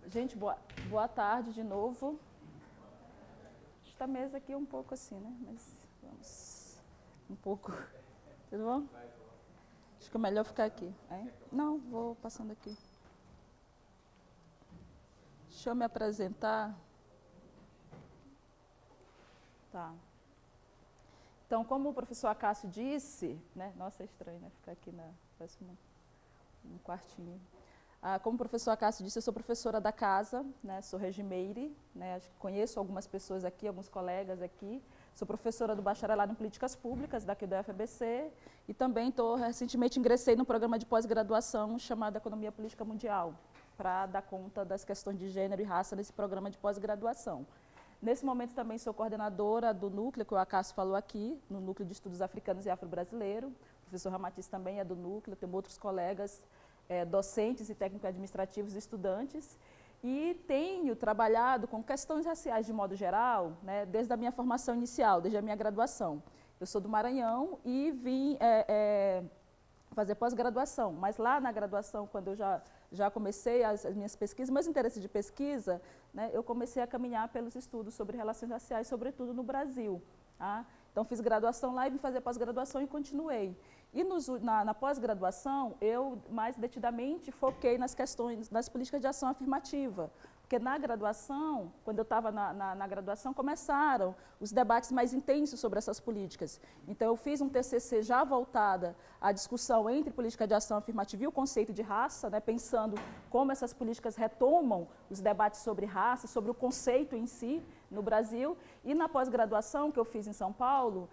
Gente, boa tarde de novo. Esta mesa aqui é um pouco assim, né? Mas vamos um pouco. Tudo bom? Acho que é melhor ficar aqui. É? Não, vou passando aqui. Deixa eu me apresentar. Tá. Então, como o professor Acácio disse, né? Nossa, é estranho, né? Ficar aqui parece um quartinho. Como o professor Acácio disse, eu sou professora da casa, né, sou regimeire, né, conheço algumas pessoas aqui, alguns colegas aqui, sou professora do bacharelado em políticas públicas daqui do UFABC e também recentemente ingressei no programa de pós-graduação chamado Economia Política Mundial, para dar conta das questões de gênero e raça nesse programa de pós-graduação. Nesse momento também sou coordenadora do núcleo, que o Acácio falou aqui, no Núcleo de Estudos Africanos e Afro-Brasileiro, o professor Ramatiz também é do núcleo, temos outros colegas docentes e técnico-administrativos e estudantes, e tenho trabalhado com questões raciais de modo geral, né, desde a minha formação inicial, desde a minha graduação. Eu sou do Maranhão e vim fazer pós-graduação, mas lá na graduação, quando eu já comecei as minhas pesquisas, meus interesses de pesquisa, né, eu comecei a caminhar pelos estudos sobre relações raciais, sobretudo no Brasil. Tá? Então, fiz graduação lá e vim fazer pós-graduação e continuei. E na pós-graduação, eu mais detidamente foquei nas questões das políticas de ação afirmativa, porque na graduação, quando eu estava na graduação, começaram os debates mais intensos sobre essas políticas. Então, eu fiz um TCC já voltada à discussão entre política de ação afirmativa e o conceito de raça, né, pensando como essas políticas retomam os debates sobre raça, sobre o conceito em si no Brasil. E na pós-graduação que eu fiz em São Paulo,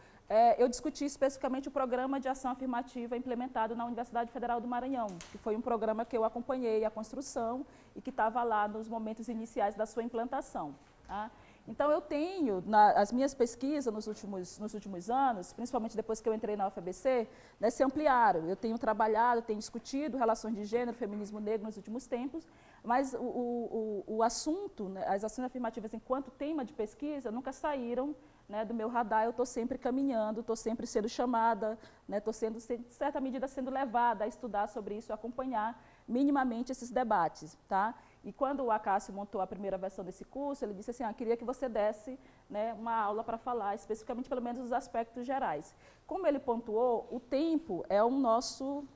eu discuti especificamente o programa de ação afirmativa implementado na Universidade Federal do Maranhão, que foi um programa que eu acompanhei a construção e que estava lá nos momentos iniciais da sua implantação. Tá? Então, eu tenho, as minhas pesquisas nos últimos anos, principalmente depois que eu entrei na UFABC, né, se ampliaram. Eu tenho trabalhado, tenho discutido relações de gênero, feminismo negro nos últimos tempos, mas o assunto, né, as ações afirmativas enquanto tema de pesquisa, nunca saíram, né, do meu radar. Eu estou sempre caminhando, estou sempre sendo chamada, estou sendo, de certa medida, sendo levada a estudar sobre isso, a acompanhar minimamente esses debates. Tá? E quando o Acácio montou a primeira versão desse curso, ele disse assim, queria que você desse, né, uma aula para falar especificamente, pelo menos, dos aspectos gerais. Como ele pontuou, o tempo é o nosso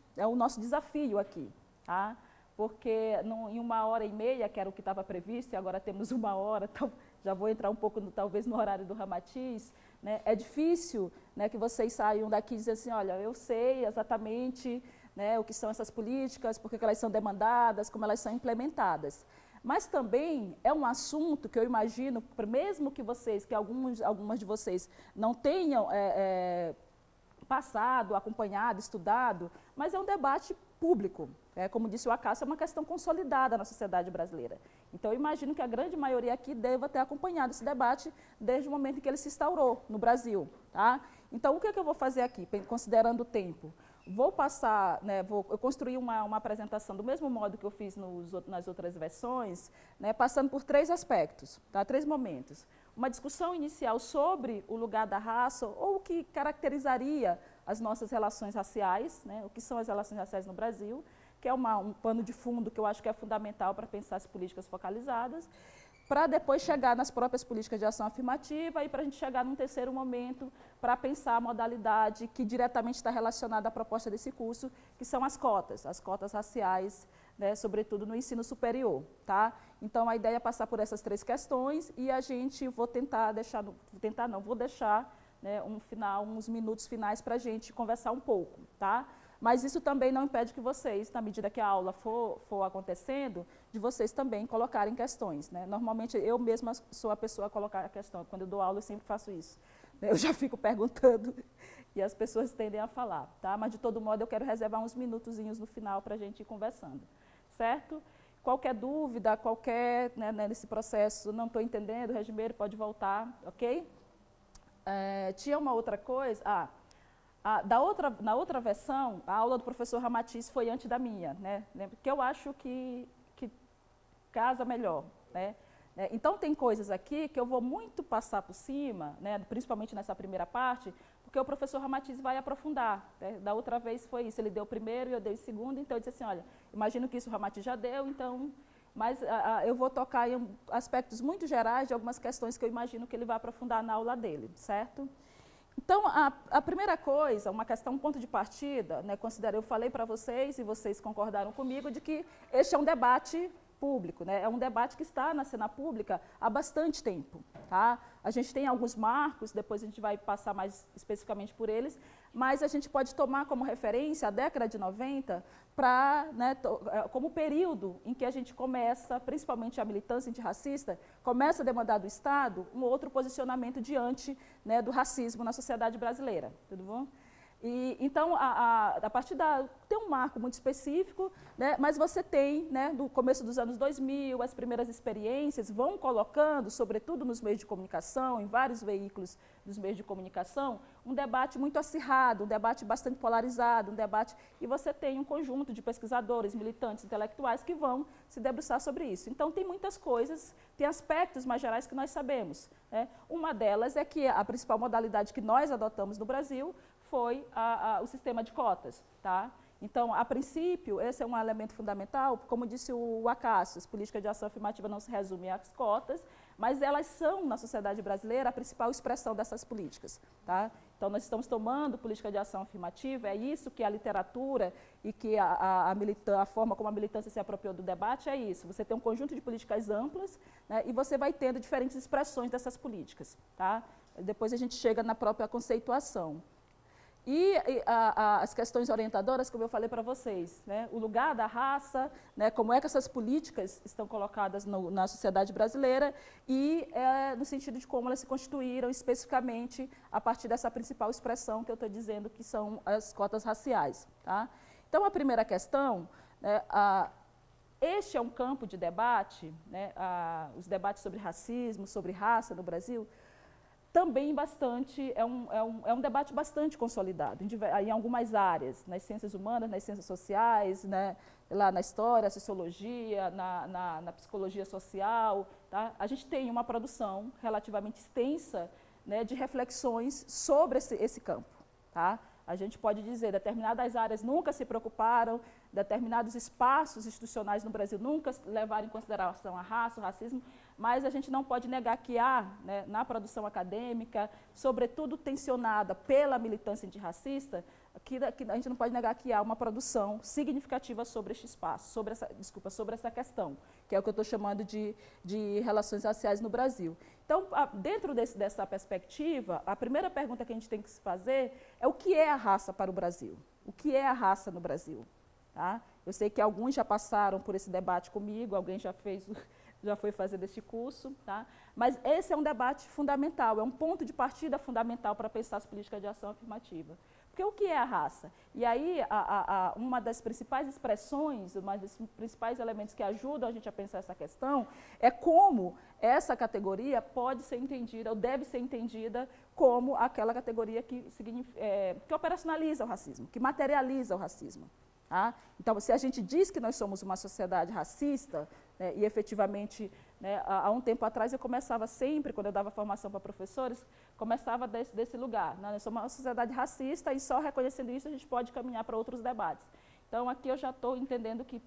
desafio aqui. Tá? Porque em 1h30, que era o que estava previsto, e agora temos 1 hora, então já vou entrar um pouco, talvez, no horário do Ramatiz, né, é difícil, né, que vocês saiam daqui e dizem assim, olha, eu sei exatamente, né, o que são essas políticas, por que elas são demandadas, como elas são implementadas. Mas também é um assunto que eu imagino, mesmo que algumas de vocês não tenham passado, acompanhado, estudado, mas é um debate público. Como disse o Acácio, é uma questão consolidada na sociedade brasileira. Então, eu imagino que a grande maioria aqui deva ter acompanhado esse debate desde o momento em que ele se instaurou no Brasil. Tá? Então, o que eu vou fazer aqui, considerando o tempo? Vou passar, né, eu construir uma apresentação do mesmo modo que eu fiz nas outras versões, né, passando por 3 aspectos, tá? 3 momentos. Uma discussão inicial sobre o lugar da raça, ou o que caracterizaria as nossas relações raciais, né, o que são as relações raciais no Brasil, que é um pano de fundo que eu acho que é fundamental para pensar as políticas focalizadas, para depois chegar nas próprias políticas de ação afirmativa e para a gente chegar num terceiro momento para pensar a modalidade que diretamente está relacionada à proposta desse curso, que são as cotas raciais, né, sobretudo no ensino superior. Tá? Então, a ideia é passar por essas 3 questões e a gente vou deixar, né, uns minutos finais para a gente conversar um pouco. Tá? Mas isso também não impede que vocês, na medida que a aula for acontecendo, de vocês também colocarem questões. Né? Normalmente, eu mesma sou a pessoa a colocar a questão. Quando eu dou aula, eu sempre faço isso. Eu já fico perguntando e as pessoas tendem a falar. Tá? Mas, de todo modo, eu quero reservar uns minutozinhos no final para a gente ir conversando. Certo? Qualquer dúvida, né, nesse processo, não estou entendendo, regimeiro, pode voltar, ok? Tinha uma outra coisa... na outra versão, a aula do professor Ramatiz foi antes da minha, né? Porque eu acho que casa melhor. Né? Então, tem coisas aqui que eu vou muito passar por cima, né? Principalmente nessa primeira parte, porque o professor Ramatiz vai aprofundar. Né? Da outra vez foi isso, ele deu o primeiro e eu dei o segundo, então eu disse assim, olha, imagino que isso o Ramatiz já deu, então mas eu vou tocar em aspectos muito gerais de algumas questões que eu imagino que ele vai aprofundar na aula dele, certo? Então, a primeira coisa, uma questão, um ponto de partida, né, eu falei para vocês, e vocês concordaram comigo, de que este é um debate público, né, é um debate que está na cena pública há bastante tempo. Tá? A gente tem alguns marcos, depois a gente vai passar mais especificamente por eles, mas a gente pode tomar como referência a década de 90 né, como período em que a gente começa, principalmente a militância antirracista, começa a demandar do Estado um outro posicionamento diante, né, do racismo na sociedade brasileira. Tudo bom? E, então, a partir tem um marco muito específico, né, mas você tem, né, no começo dos anos 2000, as primeiras experiências vão colocando, sobretudo nos meios de comunicação, em vários veículos dos meios de comunicação, um debate muito acirrado, um debate bastante polarizado, um debate, e você tem um conjunto de pesquisadores, militantes, intelectuais que vão se debruçar sobre isso. Então, tem muitas coisas, tem aspectos mais gerais que nós sabemos, né. Uma delas é que a principal modalidade que nós adotamos no Brasil foi o sistema de cotas. Tá? Então, a princípio, esse é um elemento fundamental, como disse o Acácio, as políticas de ação afirmativa não se resumem às cotas, mas elas são, na sociedade brasileira, a principal expressão dessas políticas. Tá? Então, nós estamos tomando política de ação afirmativa, é isso que a literatura e que a forma como a militância se apropriou do debate é isso. Você tem um conjunto de políticas amplas, né, e você vai tendo diferentes expressões dessas políticas. Tá? Depois a gente chega na própria conceituação. E as questões orientadoras, como eu falei para vocês, né, o lugar da raça, né, como é que essas políticas estão colocadas na sociedade brasileira e no sentido de como elas se constituíram especificamente a partir dessa principal expressão que eu estou dizendo que são as cotas raciais. Tá? Então, a primeira questão, né, este é um campo de debate, né, os debates sobre racismo, sobre raça no Brasil, também bastante, é um debate bastante consolidado em algumas áreas, nas ciências humanas, nas ciências sociais, né, lá na história, sociologia, na psicologia social. Tá? A gente tem uma produção relativamente extensa, né, de reflexões sobre esse campo. Tá? A gente pode dizer, determinadas áreas nunca se preocuparam, determinados espaços institucionais no Brasil nunca levaram em consideração a raça, o racismo, mas a gente não pode negar que há, né, na produção acadêmica, sobretudo tensionada pela militância antirracista, que a gente não pode negar que há uma produção significativa sobre este espaço, sobre essa questão, que é o que eu estou chamando de relações raciais no Brasil. Então, dentro dessa perspectiva, a primeira pergunta que a gente tem que se fazer é o que é a raça para o Brasil? O que é a raça no Brasil? Tá? Eu sei que alguns já passaram por esse debate comigo, alguém já foi fazer deste curso, tá? Mas esse é um debate fundamental, é um ponto de partida fundamental para pensar as políticas de ação afirmativa. Porque o que é a raça? E aí, uma das principais expressões, um dos principais elementos que ajudam a gente a pensar essa questão é como essa categoria pode ser entendida, ou deve ser entendida, como aquela categoria que operacionaliza o racismo, que materializa o racismo. Tá? Então, se a gente diz que nós somos uma sociedade racista, né, e efetivamente, né, há um tempo atrás eu começava sempre, quando eu dava formação para professores, começava desse lugar. Né? Nós somos uma sociedade racista e só reconhecendo isso a gente pode caminhar para outros debates. Então, aqui eu já estou entendendo que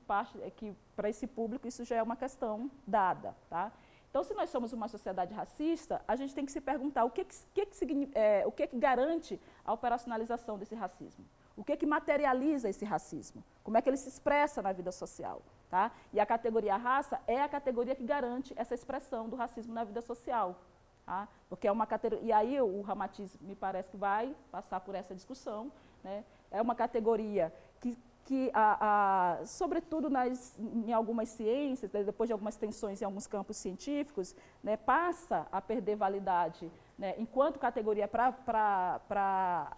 para esse público isso já é uma questão dada. Tá? Então, se nós somos uma sociedade racista, a gente tem que se perguntar o que garante a operacionalização desse racismo. O que materializa esse racismo? Como é que ele se expressa na vida social? Tá? E a categoria raça é a categoria que garante essa expressão do racismo na vida social. Tá? Porque é uma categoria, e aí o Ramatiz me parece que vai passar por essa discussão, né? É uma categoria que sobretudo em algumas ciências, depois de algumas tensões em alguns campos científicos, né, passa a perder validade, né, enquanto categoria para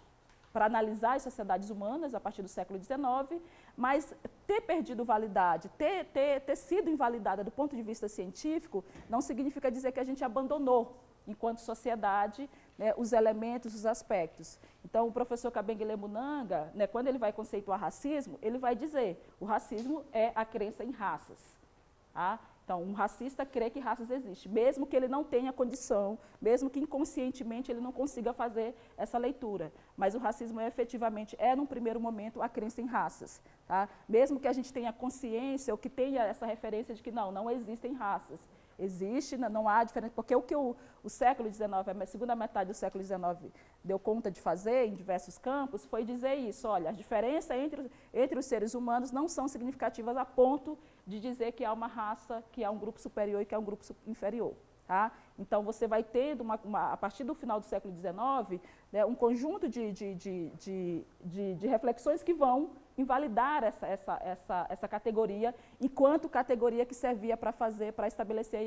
analisar as sociedades humanas a partir do século XIX, mas ter perdido validade, ter sido invalidada do ponto de vista científico, não significa dizer que a gente abandonou, enquanto sociedade, né, os elementos, os aspectos. Então, o professor Kabengele Munanga, né, quando ele vai conceituar racismo, ele vai dizer o racismo é a crença em raças. Tá? Então, um racista crê que raças existem, mesmo que ele não tenha condição, mesmo que inconscientemente ele não consiga fazer essa leitura. Mas o racismo efetivamente num primeiro momento, a crença em raças. Tá? Mesmo que a gente tenha consciência ou que tenha essa referência de que não existem raças. Existe, não há diferença, porque o que o século XIX, a segunda metade do século XIX, deu conta de fazer em diversos campos, foi dizer isso, olha, as diferenças entre os seres humanos não são significativas a ponto de dizer que há uma raça, que há um grupo superior e que há um grupo inferior. Tá? Então, você vai tendo, a partir do final do século XIX, né, um conjunto de reflexões que vão invalidar essa categoria, enquanto categoria que servia para estabelecer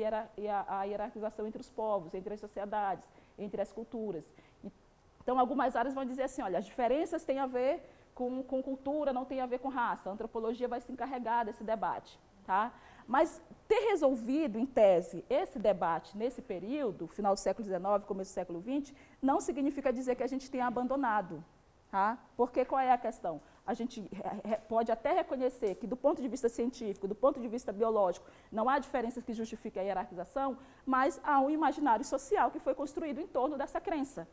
a hierarquização entre os povos, entre as sociedades, entre as culturas. Então, algumas áreas vão dizer assim, olha, as diferenças têm a ver com cultura, não tem a ver com raça. A antropologia vai se encarregar desse debate. Tá? Mas ter resolvido, em tese, esse debate nesse período, final do século XIX, começo do século XX, não significa dizer que a gente tenha abandonado. Tá? Porque qual é a questão? A gente pode até reconhecer que, do ponto de vista científico, do ponto de vista biológico, não há diferenças que justifiquem a hierarquização, mas há um imaginário social que foi construído em torno dessa crença.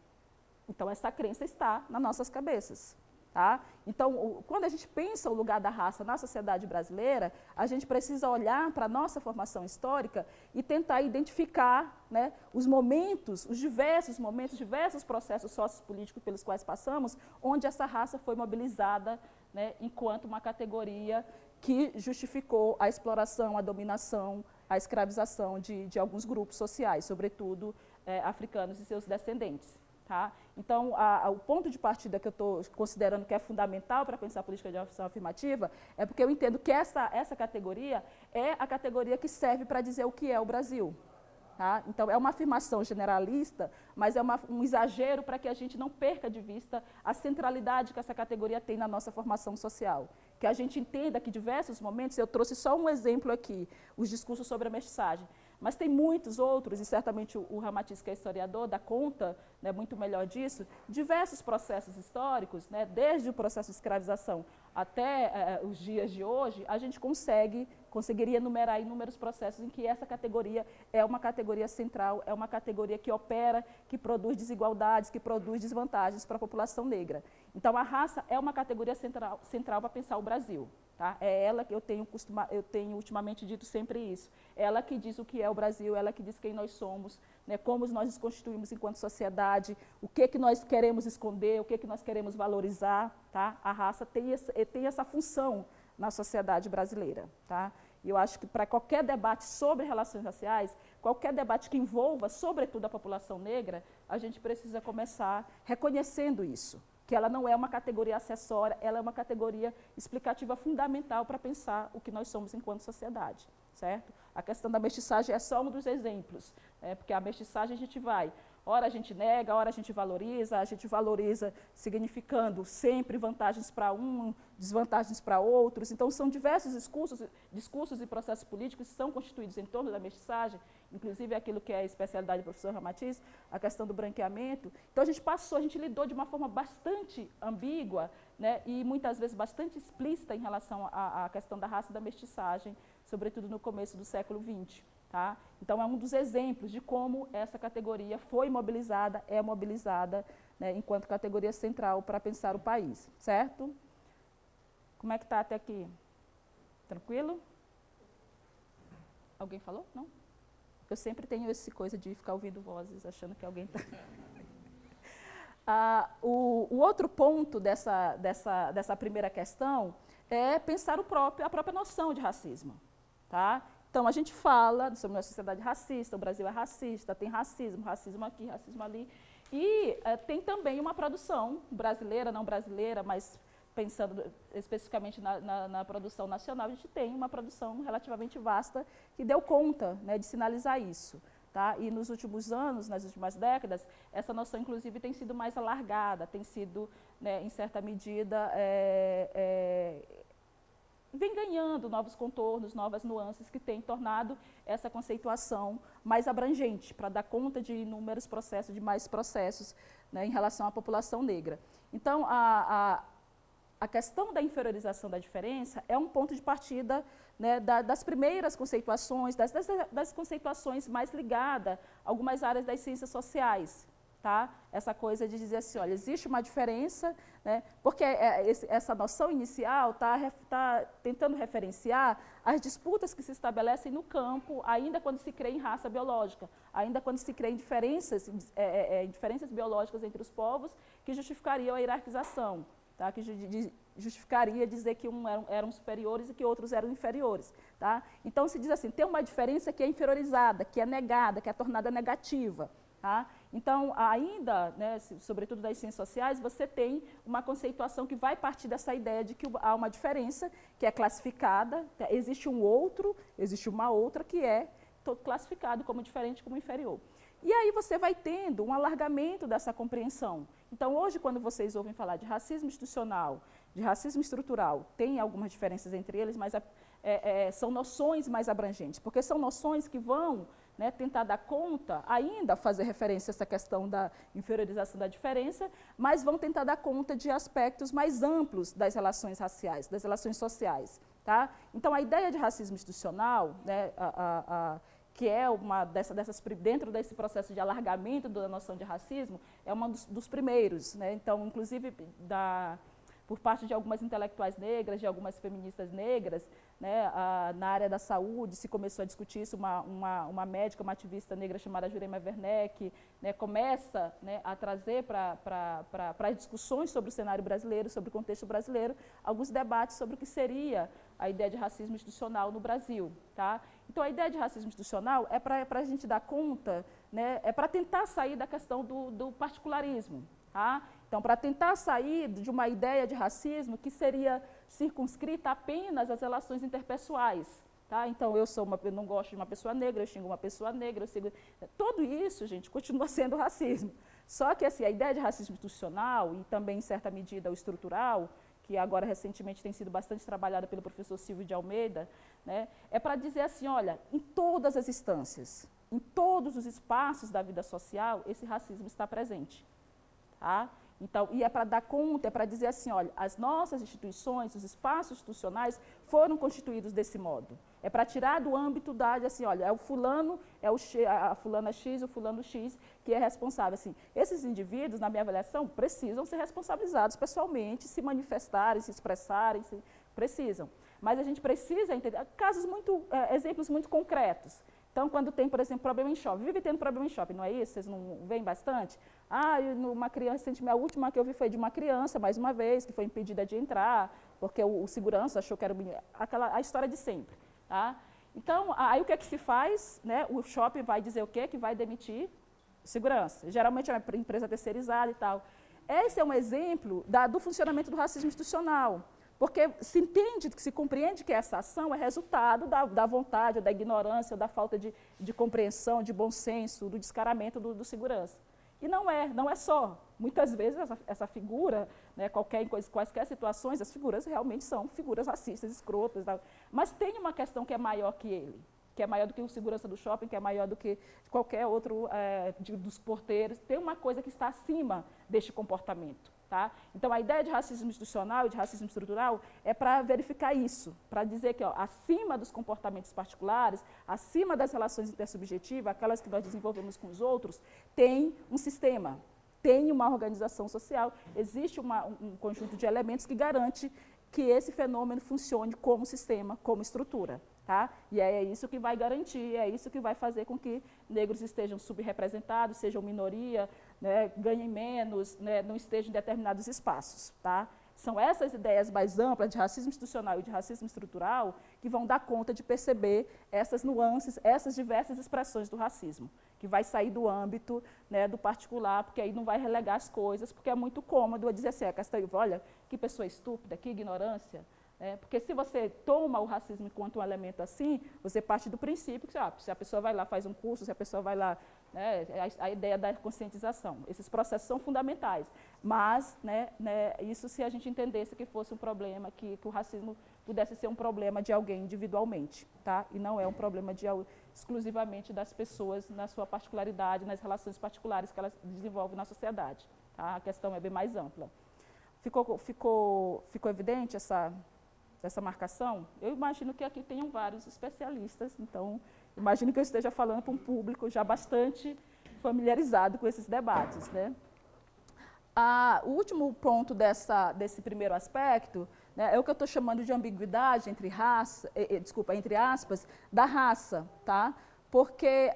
Então, essa crença está nas nossas cabeças. Tá? Então, quando a gente pensa o lugar da raça na sociedade brasileira, a gente precisa olhar para a nossa formação histórica e tentar identificar, né, os momentos, os diversos momentos, diversos processos sociopolíticos pelos quais passamos, onde essa raça foi mobilizada, né, enquanto uma categoria que justificou a exploração, a dominação, a escravização de alguns grupos sociais, sobretudo africanos e seus descendentes. Tá? Então, o ponto de partida que eu estou considerando que é fundamental para pensar a política de ação afirmativa é porque eu entendo que essa categoria é a categoria que serve para dizer o que é o Brasil. Tá? Então, é uma afirmação generalista, mas é um exagero para que a gente não perca de vista a centralidade que essa categoria tem na nossa formação social. Que a gente entenda que, em diversos momentos, eu trouxe só um exemplo aqui, os discursos sobre a mestiçagem, mas tem muitos outros, e certamente o Ramatiz, que é historiador, dá conta, né, muito melhor disso, diversos processos históricos, né, desde o processo de escravização até os dias de hoje, a gente conseguiria enumerar inúmeros processos em que essa categoria é uma categoria central, é uma categoria que opera, que produz desigualdades, que produz desvantagens para a população negra. Então, a raça é uma categoria central para pensar o Brasil. Tá? É ela que eu tenho ultimamente dito sempre isso. Ela que diz o que é o Brasil, ela que diz quem nós somos, né, como nós nos constituímos enquanto sociedade, o que nós queremos esconder, o que nós queremos valorizar. Tá? A raça tem essa função na sociedade brasileira. Tá? E eu acho que para qualquer debate sobre relações raciais, qualquer debate que envolva, sobretudo, a população negra, a gente precisa começar reconhecendo isso. Que ela não é uma categoria acessória, ela é uma categoria explicativa fundamental para pensar o que nós somos enquanto sociedade, certo? A questão da mestiçagem é só um dos exemplos, porque a mestiçagem a gente vai, ora a gente nega, ora a gente valoriza significando sempre vantagens para desvantagens para outros. Então, são diversos discursos e processos políticos que são constituídos em torno da mestiçagem, inclusive aquilo que é a especialidade do professor Ramatiz, a questão do branqueamento. Então, a gente lidou de uma forma bastante ambígua, né, e muitas vezes bastante explícita em relação à questão da raça e da mestiçagem, sobretudo no começo do século XX. Tá? Então, é um dos exemplos de como essa categoria foi mobilizada, é mobilizada, né, enquanto categoria central para pensar o país, certo? Como é que está até aqui? Tranquilo? Alguém falou? Não? Eu sempre tenho essa coisa de ficar ouvindo vozes, achando que alguém está... O outro ponto dessa primeira questão é pensar a própria noção de racismo. Tá? Então, a gente fala sobre uma sociedade racista, o Brasil é racista, tem racismo aqui, racismo ali, e tem também uma produção brasileira, não brasileira, mas pensando especificamente na produção nacional, a gente tem uma produção relativamente vasta que deu conta, né, de sinalizar isso. Tá? E nos últimos anos, nas últimas décadas, essa noção, inclusive, tem sido mais alargada, tem sido, né, em certa medida, vem ganhando novos contornos, novas nuances que têm tornado essa conceituação mais abrangente, para dar conta de inúmeros processos, de mais processos, né, em relação à população negra. Então, a questão da inferiorização da diferença é um ponto de partida, né, das primeiras conceituações, das conceituações mais ligadas a algumas áreas das ciências sociais. Tá? Essa coisa de dizer assim, olha, existe uma diferença, né, porque essa noção inicial está tentando referenciar as disputas que se estabelecem no campo, ainda quando se crê em raça biológica, ainda quando se crê em diferenças biológicas entre os povos que justificariam a hierarquização, tá? Que justificaria dizer que uns eram superiores e que outros eram inferiores. Tá? Então, se diz assim, tem uma diferença que é inferiorizada, que é negada, que é tornada negativa. Tá? Então, ainda, né, sobretudo das ciências sociais, você tem uma conceituação que vai partir dessa ideia de que há uma diferença que é classificada, existe um outro, existe uma outra que é classificado como diferente, como inferior. E aí você vai tendo um alargamento dessa compreensão. Então, hoje, quando vocês ouvem falar de racismo institucional, de racismo estrutural, tem algumas diferenças entre eles, mas são noções mais abrangentes, porque são noções que vão, né, tentar dar conta, ainda fazer referência a essa questão da inferiorização da diferença, mas vão tentar dar conta de aspectos mais amplos das relações raciais, das relações sociais. Tá? Então, a ideia de racismo institucional, né, que é uma dentro desse processo de alargamento da noção de racismo, é um dos primeiros. Né? Então, inclusive, por parte de algumas intelectuais negras, de algumas feministas negras, né, na área da saúde, se começou a discutir isso, uma médica, uma ativista negra chamada Jurema Werneck, né, começa, né, a trazer para as discussões sobre o cenário brasileiro, sobre o contexto brasileiro, alguns debates sobre o que seria a ideia de racismo institucional no Brasil. Tá? Então, a ideia de racismo institucional é para a gente dar conta, né, é para tentar sair da questão do particularismo. Tá? Então, para tentar sair de uma ideia de racismo que seria circunscrita apenas às relações interpessoais. Tá? Então, eu não gosto de uma pessoa negra, eu xingo uma pessoa negra, tudo isso, gente, continua sendo racismo. Só que assim, a ideia de racismo institucional e também, em certa medida, o estrutural, que agora recentemente tem sido bastante trabalhada pelo professor Silvio de Almeida, né, é para dizer assim, olha, em todas as instâncias, em todos os espaços da vida social, esse racismo está presente. Tá? Então, e é para dar conta, é para dizer assim, olha, as nossas instituições, os espaços institucionais foram constituídos desse modo. É para tirar do âmbito assim, olha, é o fulano, a fulana X, o fulano X, que é responsável. Assim, esses indivíduos, na minha avaliação, precisam ser responsabilizados pessoalmente, se manifestarem, se expressarem, precisam. Mas a gente precisa entender, exemplos muito concretos. Então, quando tem, por exemplo, problema em shopping, vive tendo problema em shopping, não é isso? Vocês não veem bastante? Uma criança, a última que eu vi foi de uma criança, mais uma vez, que foi impedida de entrar, porque o segurança achou que era a história de sempre. Tá? Então, aí o que é que se faz? Né? O shopping vai dizer o quê? Que vai demitir segurança. Geralmente é uma empresa terceirizada e tal. Esse é um exemplo do funcionamento do racismo institucional. Porque se compreende que essa ação é resultado da vontade, ou da ignorância, ou da falta de compreensão, de bom senso, do descaramento do segurança. E não é só. Muitas vezes essa figura, né, quaisquer situações, as figuras realmente são figuras racistas, escrotas. Mas tem uma questão que é maior que ele, que é maior do que o segurança do shopping, que é maior do que qualquer outro dos porteiros. Tem uma coisa que está acima deste comportamento. Tá? Então, a ideia de racismo institucional e de racismo estrutural é para verificar isso, para dizer que, acima dos comportamentos particulares, acima das relações intersubjetivas, aquelas que nós desenvolvemos com os outros, tem um sistema, tem uma organização social, existe um conjunto de elementos que garante que esse fenômeno funcione como sistema, como estrutura. Tá? E é isso que vai garantir, é isso que vai fazer com que negros estejam subrepresentados, sejam minoria, né, ganhem menos, né, não estejam em determinados espaços. Tá? São essas ideias mais amplas de racismo institucional e de racismo estrutural que vão dar conta de perceber essas nuances, essas diversas expressões do racismo, que vai sair do âmbito, né, do particular, porque aí não vai relegar as coisas, porque é muito cômodo eu dizer assim, olha, que pessoa estúpida, que ignorância. Porque se você toma o racismo enquanto um elemento assim, você parte do princípio que se a pessoa vai lá, faz um curso, se a pessoa vai lá, né, a ideia da conscientização. Esses processos são fundamentais, mas isso se a gente entendesse que fosse um problema, que o racismo pudesse ser um problema de alguém individualmente, tá? E não é um problema exclusivamente das pessoas na sua particularidade, nas relações particulares que elas desenvolvem na sociedade. Tá? A questão é bem mais ampla. Ficou evidente essa marcação? Eu imagino que aqui tenham vários especialistas, então imagino que eu esteja falando para um público já bastante familiarizado com esses debates, né? O último ponto desse primeiro aspecto, né, é o que eu estou chamando de ambiguidade entre raça, entre aspas, da raça, tá? Porque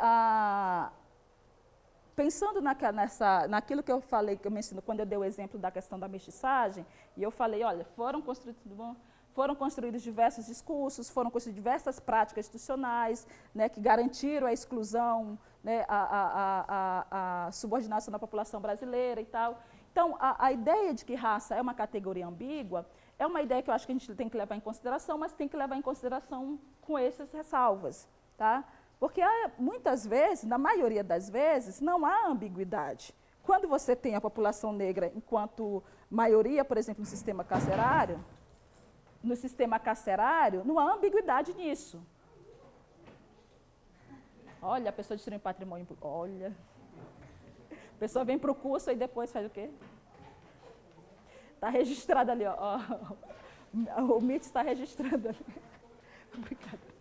pensando naquilo que eu falei, que eu menciono quando eu dei o exemplo da questão da mestiçagem, e eu falei, olha, foram construídos diversos discursos, foram construídas diversas práticas institucionais, né, que garantiram a exclusão, né, a subordinação da população brasileira e tal. Então, a ideia de que raça é uma categoria ambígua é uma ideia que eu acho que a gente tem que levar em consideração, mas tem que levar em consideração com essas ressalvas, tá? Porque muitas vezes, na maioria das vezes, não há ambiguidade. Quando você tem a população negra enquanto maioria, por exemplo, no sistema carcerário, não há ambiguidade nisso. Olha, a pessoa destruiu patrimônio, olha. A pessoa vem para o curso e depois faz o quê? Está registrado ali, ó. O MIT está registrando ali. Obrigada.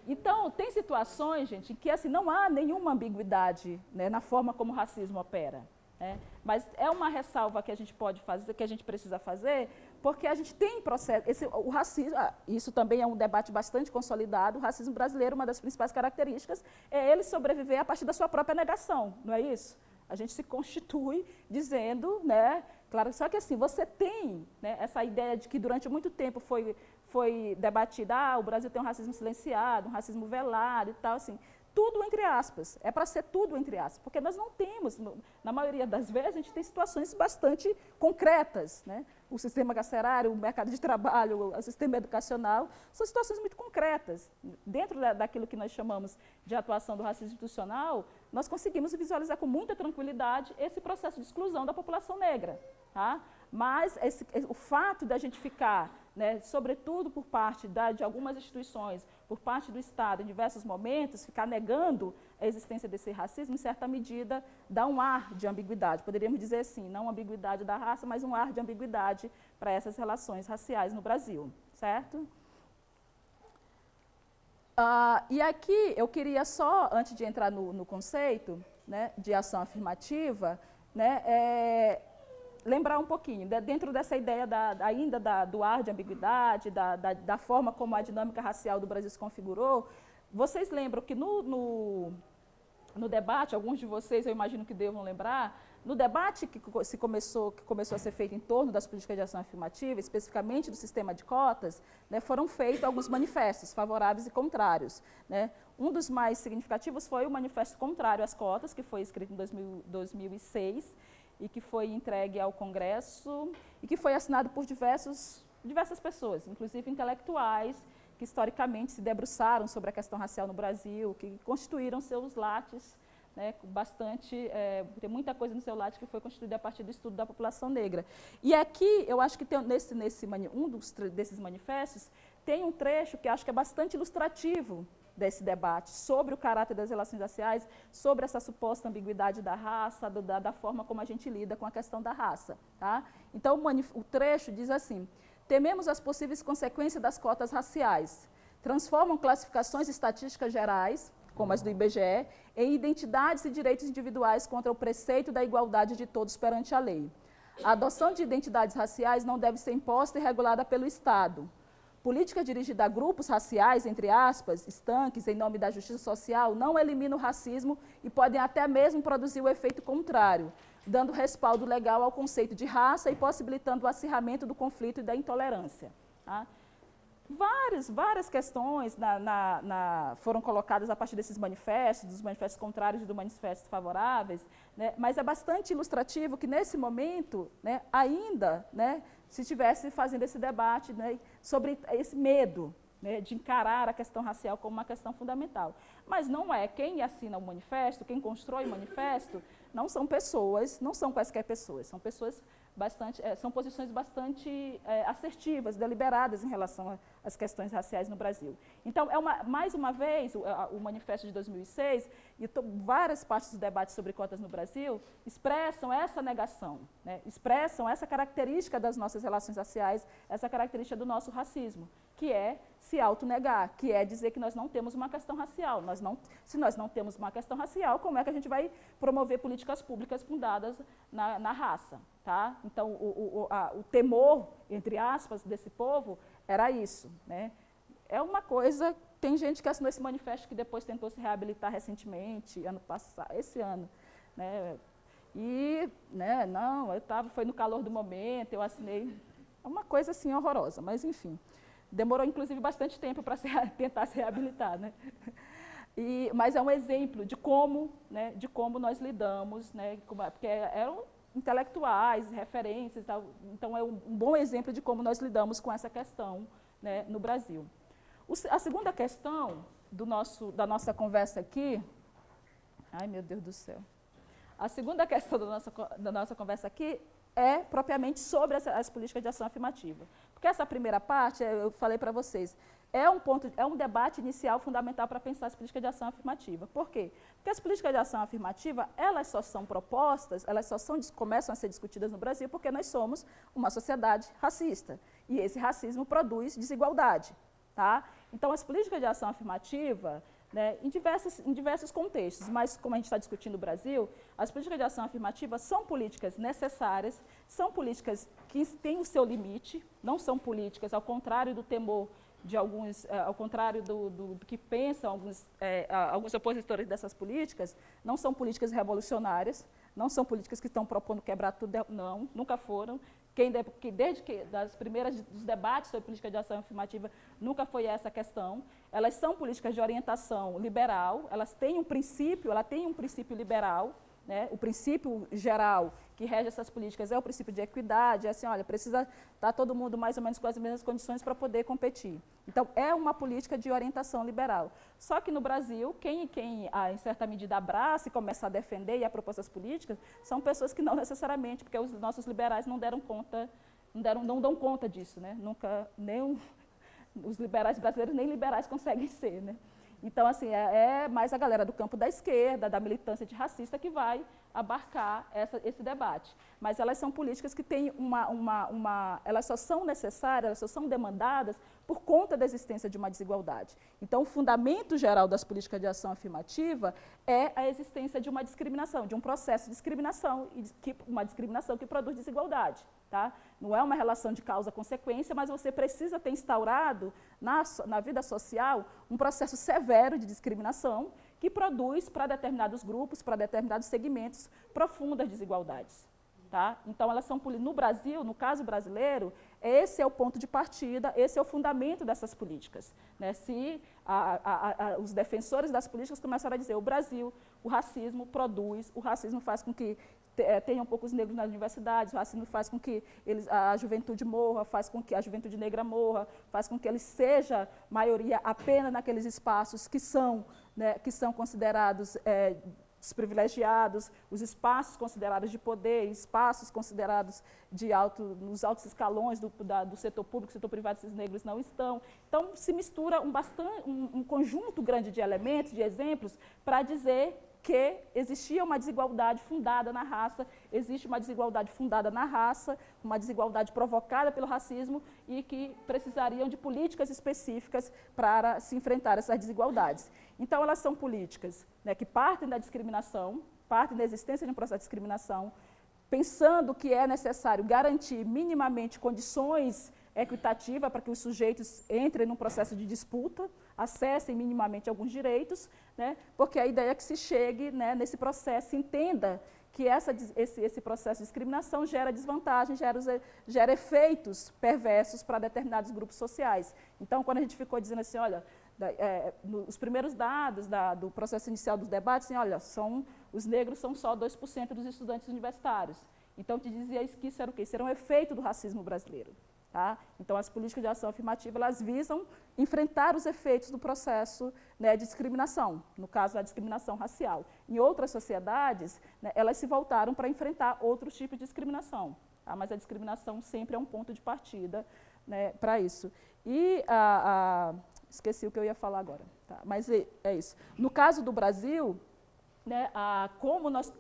Então, tem situações, gente, em que assim, não há nenhuma ambiguidade, né, na forma como o racismo opera. Né? Mas é uma ressalva que a gente pode fazer, que a gente precisa fazer, porque a gente tem processo. O racismo, isso também é um debate bastante consolidado. O racismo brasileiro, uma das principais características é ele sobreviver a partir da sua própria negação, não é isso? A gente se constitui dizendo, né? Claro, só que assim, você tem, né, essa ideia de que durante muito tempo foi debatida, o Brasil tem um racismo silenciado, um racismo velado e tal, assim. Tudo entre aspas, é para ser tudo entre aspas, porque nós não temos, na maioria das vezes, a gente tem situações bastante concretas, né? O sistema carcerário, o mercado de trabalho, o sistema educacional, são situações muito concretas. Dentro daquilo que nós chamamos de atuação do racismo institucional, nós conseguimos visualizar com muita tranquilidade esse processo de exclusão da população negra, tá? Mas o fato da gente ficar, né, sobretudo por parte de algumas instituições, por parte do Estado, em diversos momentos, ficar negando a existência desse racismo, em certa medida, dá um ar de ambiguidade. Poderíamos dizer assim, não ambiguidade da raça, mas um ar de ambiguidade para essas relações raciais no Brasil, certo? E aqui eu queria só, antes de entrar no conceito, né, de ação afirmativa, né, lembrar um pouquinho, dentro dessa ideia do ar de ambiguidade, da forma como a dinâmica racial do Brasil se configurou. Vocês lembram que no debate, alguns de vocês eu imagino que devam lembrar, no debate que começou a ser feito em torno das políticas de ação afirmativa, especificamente do sistema de cotas, né, foram feitos alguns manifestos favoráveis e contrários. Né. Um dos mais significativos foi o manifesto contrário às cotas, que foi escrito em 2006, e que foi entregue ao Congresso e que foi assinado por diversas pessoas, inclusive intelectuais, que historicamente se debruçaram sobre a questão racial no Brasil, que constituíram seus lates, né, tem muita coisa no seu late que foi constituída a partir do estudo da população negra. E aqui, eu acho que tem, desses manifestos, tem um trecho que acho que é bastante ilustrativo desse debate sobre o caráter das relações raciais, sobre essa suposta ambiguidade da raça, da forma como a gente lida com a questão da raça. Tá? Então, o trecho diz assim: tememos as possíveis consequências das cotas raciais, transformam classificações estatísticas gerais, como as do IBGE, em identidades e direitos individuais contra o preceito da igualdade de todos perante a lei. A adoção de identidades raciais não deve ser imposta e regulada pelo Estado. Política dirigida a grupos raciais, entre aspas, estanques, em nome da justiça social, não elimina o racismo e podem até mesmo produzir o efeito contrário, dando respaldo legal ao conceito de raça e possibilitando o acirramento do conflito e da intolerância. Tá? Várias questões foram colocadas a partir desses manifestos, dos manifestos contrários e dos manifestos favoráveis, né, mas é bastante ilustrativo que, nesse momento, né, ainda, né, se estivesse fazendo esse debate, né, sobre esse medo, né, de encarar a questão racial como uma questão fundamental. Mas não é. Quem assina o manifesto, quem constrói o manifesto, não são pessoas, não são quaisquer pessoas, são pessoas são posições bastante assertivas, deliberadas em relação às questões raciais no Brasil. Então, mais uma vez, o Manifesto de 2006 e várias partes do debate sobre cotas no Brasil expressam essa negação, né? Expressam essa característica das nossas relações raciais, essa característica do nosso racismo, que é se autonegar, que é dizer que nós não temos uma questão racial. Se nós não temos uma questão racial, como é que a gente vai promover políticas públicas fundadas na raça? Tá? Então, o temor, entre aspas, desse povo era isso, né? É uma coisa, tem gente que assinou esse manifesto que depois tentou se reabilitar recentemente, esse ano, né? E, né, não, foi no calor do momento, eu assinei, é uma coisa assim horrorosa, mas enfim, demorou inclusive bastante tempo para tentar se reabilitar, né? Mas é um exemplo de como, né, de como nós lidamos, né, porque eram intelectuais, referências, tal. Então é um bom exemplo de como nós lidamos com essa questão, né, no Brasil. A segunda questão da nossa conversa aqui, ai meu Deus do céu, a segunda questão da nossa conversa aqui é propriamente sobre as políticas de ação afirmativa. Porque essa primeira parte, eu falei para vocês, é um debate inicial fundamental para pensar as políticas de ação afirmativa. Por quê? Porque as políticas de ação afirmativa, elas só são propostas, começam a ser discutidas no Brasil porque nós somos uma sociedade racista. E esse racismo produz desigualdade. Tá? Então, as políticas de ação afirmativa, né, em diversos contextos, mas como a gente está discutindo no Brasil, as políticas de ação afirmativa são políticas necessárias, são políticas que têm o seu limite, não são políticas, ao contrário do temor de alguns, ao contrário do que pensam alguns opositores dessas políticas, não são políticas revolucionárias, não são políticas que estão propondo quebrar tudo, não, nunca foram. Desde que dos debates sobre política de ação afirmativa, nunca foi essa a questão. Elas são políticas de orientação liberal, ela tem um princípio liberal, né? O princípio geral que rege essas políticas é o princípio de equidade, é assim, olha, precisa estar todo mundo mais ou menos com as mesmas condições para poder competir. Então, é uma política de orientação liberal. Só que no Brasil, quem em certa medida abraça e começa a defender e a propor essas políticas, são pessoas que não necessariamente, porque os nossos liberais não dão conta disso, né? Nunca, os liberais brasileiros nem liberais conseguem ser, né? Então, assim, é mais a galera do campo da esquerda, da militância antirracista, que vai abarcar esse debate. Mas elas são políticas que têm elas só são necessárias, elas só são demandadas por conta da existência de uma desigualdade. Então, o fundamento geral das políticas de ação afirmativa é a existência de uma discriminação, de um processo de discriminação, uma discriminação que produz desigualdade. Tá? Não é uma relação de causa-consequência, mas você precisa ter instaurado na vida social um processo severo de discriminação que produz para determinados grupos, para determinados segmentos, profundas desigualdades. Tá? Então, elas são, no Brasil, no caso brasileiro, esse é o ponto de partida, esse é o fundamento dessas políticas. Né? Se os defensores das políticas começaram a dizer, o Brasil, o racismo faz com que tenham poucos negros nas universidades, o racismo faz com que a juventude morra, faz com que a juventude negra morra, faz com que ele seja maioria apenas naqueles espaços que são considerados desprivilegiados, os espaços considerados de poder, espaços considerados nos altos escalões do setor público, setor privado, esses negros não estão. Então, se mistura um conjunto grande de elementos, de exemplos, para dizer que existia uma desigualdade fundada na raça, existe uma desigualdade fundada na raça, uma desigualdade provocada pelo racismo e que precisariam de políticas específicas para se enfrentar essas desigualdades. Então, elas são políticas, né, que partem da discriminação, partem da existência de um processo de discriminação, pensando que é necessário garantir minimamente condições equitativas para que os sujeitos entrem num processo de disputa, acessem minimamente alguns direitos, né, porque a ideia é que se chegue, né, nesse processo, se entenda que esse processo de discriminação gera desvantagem, gera efeitos perversos para determinados grupos sociais. Então, quando a gente ficou dizendo assim, olha, os primeiros dados do processo inicial dos debates, assim, olha, os negros são só 2% dos estudantes universitários. Então, te dizia que isso era o quê? Isso era um efeito do racismo brasileiro. Tá? Então, as políticas de ação afirmativa, elas visam enfrentar os efeitos do processo, né, de discriminação, no caso, a discriminação racial. Em outras sociedades, né, elas se voltaram para enfrentar outros tipos de discriminação, tá? Mas a discriminação sempre é um ponto de partida, né, para isso. E esqueci o que eu ia falar agora, tá? Mas é isso. No caso do Brasil, né, como nós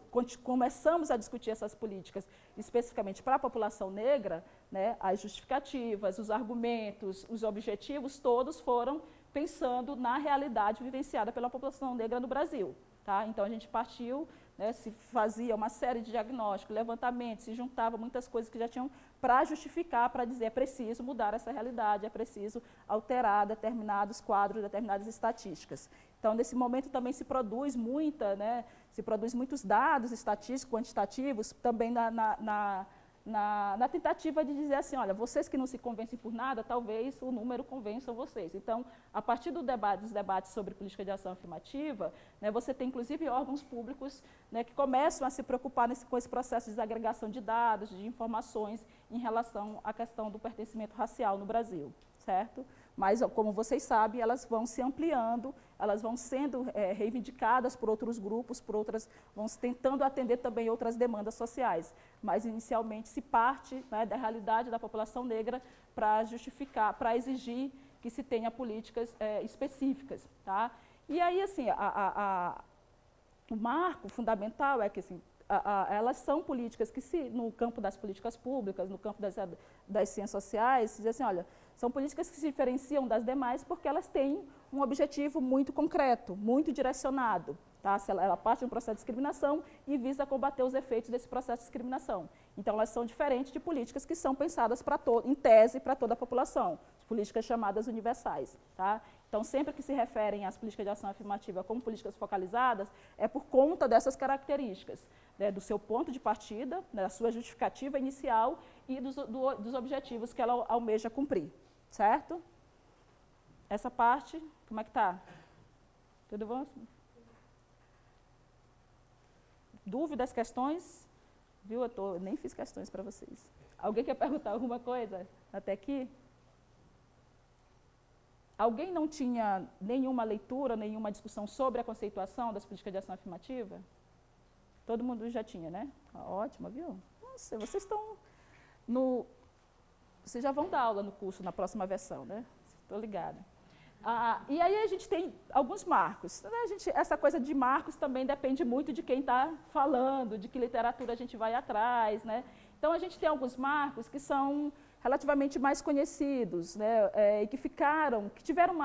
começamos a discutir essas políticas especificamente para a população negra, né, as justificativas, os argumentos, os objetivos, todos foram pensando na realidade vivenciada pela população negra no Brasil. Tá? Então, a gente partiu, né, se fazia uma série de diagnósticos, levantamentos, se juntava muitas coisas que já tinham para justificar, para dizer é preciso mudar essa realidade, é preciso alterar determinados quadros, determinadas estatísticas. Então, nesse momento também se produz muitos dados estatísticos, quantitativos, também na tentativa de dizer assim, olha, vocês que não se convencem por nada, talvez o número convença vocês. Então, a partir dos debates sobre política de ação afirmativa, né, você tem inclusive órgãos públicos, né, que começam a se preocupar com esse processo de desagregação de dados, de informações em relação à questão do pertencimento racial no Brasil, certo? Mas, como vocês sabem, elas vão se ampliando, elas vão sendo reivindicadas por outros grupos, vão tentando atender também outras demandas sociais. Mas, inicialmente, se parte, né, da realidade da população negra para justificar, para exigir que se tenha políticas específicas. Tá? E aí, assim, o marco fundamental é que, assim, elas são políticas que, no campo das políticas públicas, no campo das ciências sociais, se diz assim, olha, são políticas que se diferenciam das demais porque elas têm um objetivo muito concreto, muito direcionado. Tá? Ela parte de um processo de discriminação e visa combater os efeitos desse processo de discriminação. Então, elas são diferentes de políticas que são pensadas em tese para toda a população, políticas chamadas universais. Tá? Então, sempre que se referem às políticas de ação afirmativa como políticas focalizadas, é por conta dessas características, né, do seu ponto de partida, né, da sua justificativa inicial e dos objetivos que ela almeja cumprir. Certo? Essa parte, como é que está? Tudo bom? Dúvidas, questões? Viu? Eu nem fiz questões para vocês. Alguém quer perguntar alguma coisa até aqui? Alguém não tinha nenhuma leitura, nenhuma discussão sobre a conceituação das políticas de ação afirmativa? Todo mundo já tinha, né? Ótimo, viu? Nossa, vocês estão no... Vocês já vão dar aula no curso, na próxima versão, né? Estou ligada. E aí a gente tem alguns marcos. Né? Essa coisa de marcos também depende muito de quem está falando, de que literatura a gente vai atrás, né? Então, a gente tem alguns marcos que são relativamente mais conhecidos, né? E que tiveram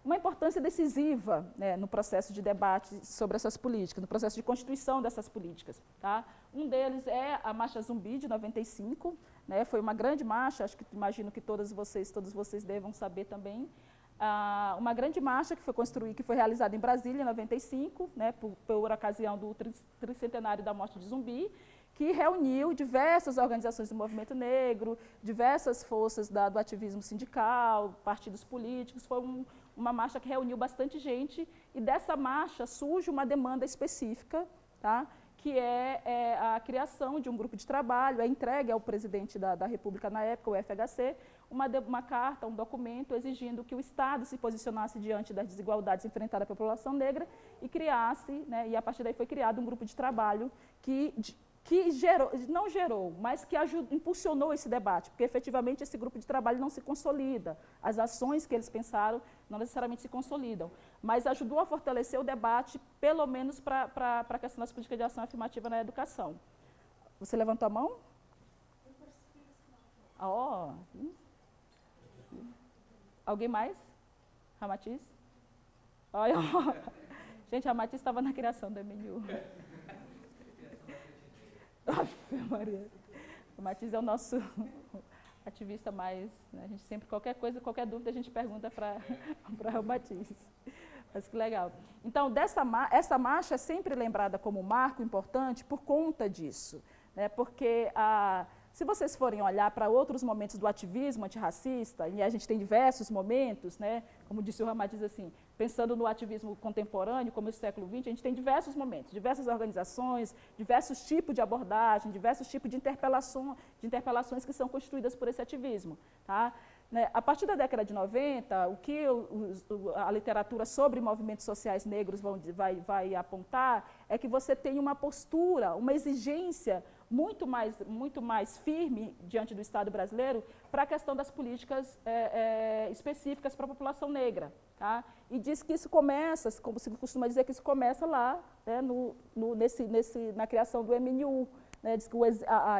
uma importância decisiva, né, no processo de debate sobre essas políticas, no processo de constituição dessas políticas. Tá? Um deles é a Marcha Zumbi, de 95, né, foi uma grande marcha, imagino que todos vocês devam saber também, uma grande marcha que foi realizada em Brasília, em 95, né, por ocasião do tricentenário da morte de Zumbi, que reuniu diversas organizações do movimento negro, diversas forças do ativismo sindical, partidos políticos. Foi uma marcha que reuniu bastante gente, e dessa marcha surge uma demanda específica, tá? Que é a criação de um grupo de trabalho, é entregue ao presidente da República na época, o FHC, uma carta, um documento exigindo que o Estado se posicionasse diante das desigualdades enfrentadas pela população negra e criasse, né, e a partir daí foi criado um grupo de trabalho que mas que impulsionou esse debate, porque efetivamente esse grupo de trabalho não se consolida, as ações que eles pensaram não necessariamente se consolidam, mas ajudou a fortalecer o debate, pelo menos para a questão das políticas de ação afirmativa na educação. Você levantou a mão? Alguém mais? Ramatiz? Gente, a Ramatiz estava na criação do MNU. Maria. O Matiz é o nosso ativista mais, né, a gente sempre, qualquer coisa, qualquer dúvida, a gente pergunta para o Matiz. Mas que legal. Então, essa marcha é sempre lembrada como um marco importante por conta disso, né, porque Se vocês forem olhar para outros momentos do ativismo antirracista, e a gente tem diversos momentos, né, como disse o Ramad, diz assim, pensando no ativismo contemporâneo, como esse século XX, a gente tem diversos momentos, diversas organizações, diversos tipos de abordagem, diversos tipos de interpelações que são constituídas por esse ativismo. Tá? A partir da década de 90, o que a literatura sobre movimentos sociais negros vai apontar é que você tem uma postura, uma exigência muito mais firme diante do Estado brasileiro para a questão das políticas específicas para a população negra. Tá? E diz que isso começa, como se costuma dizer, que isso começa lá, né, na criação do MNU. Né, diz que,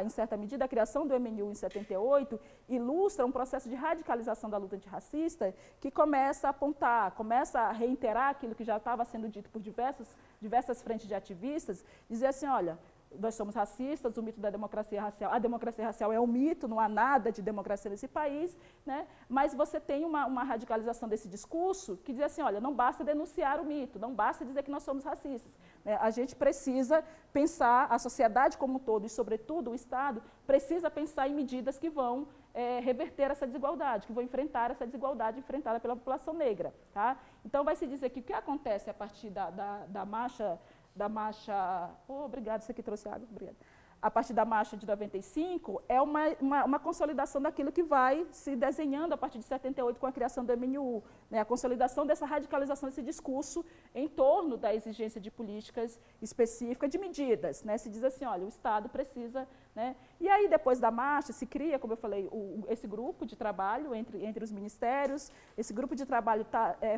em certa medida, a criação do MNU em 78 ilustra um processo de radicalização da luta antirracista que começa a apontar, começa a reiterar aquilo que já estava sendo dito por diversas frentes de ativistas, dizer assim, olha, nós somos racistas, o mito da democracia racial, a democracia racial é um mito, não há nada de democracia nesse país, né? Mas você tem uma radicalização desse discurso que diz assim, olha, não basta denunciar o mito, não basta dizer que nós somos racistas, né? A gente precisa pensar, a sociedade como um todo e, sobretudo, o Estado, precisa pensar em medidas que vão reverter essa desigualdade, que vão enfrentar essa desigualdade enfrentada pela população negra. Tá? Então, vai se dizer que o que acontece a partir da marcha, obrigado, você que trouxe água, obrigado. A partir da marcha de 95, é uma consolidação daquilo que vai se desenhando a partir de 78 com a criação do MNU, né, a consolidação dessa radicalização desse discurso em torno da exigência de políticas específicas, de medidas. Né, se diz assim, olha, o Estado precisa... Né, e aí, depois da marcha, se cria, como eu falei, esse grupo de trabalho entre os ministérios, esse grupo de trabalho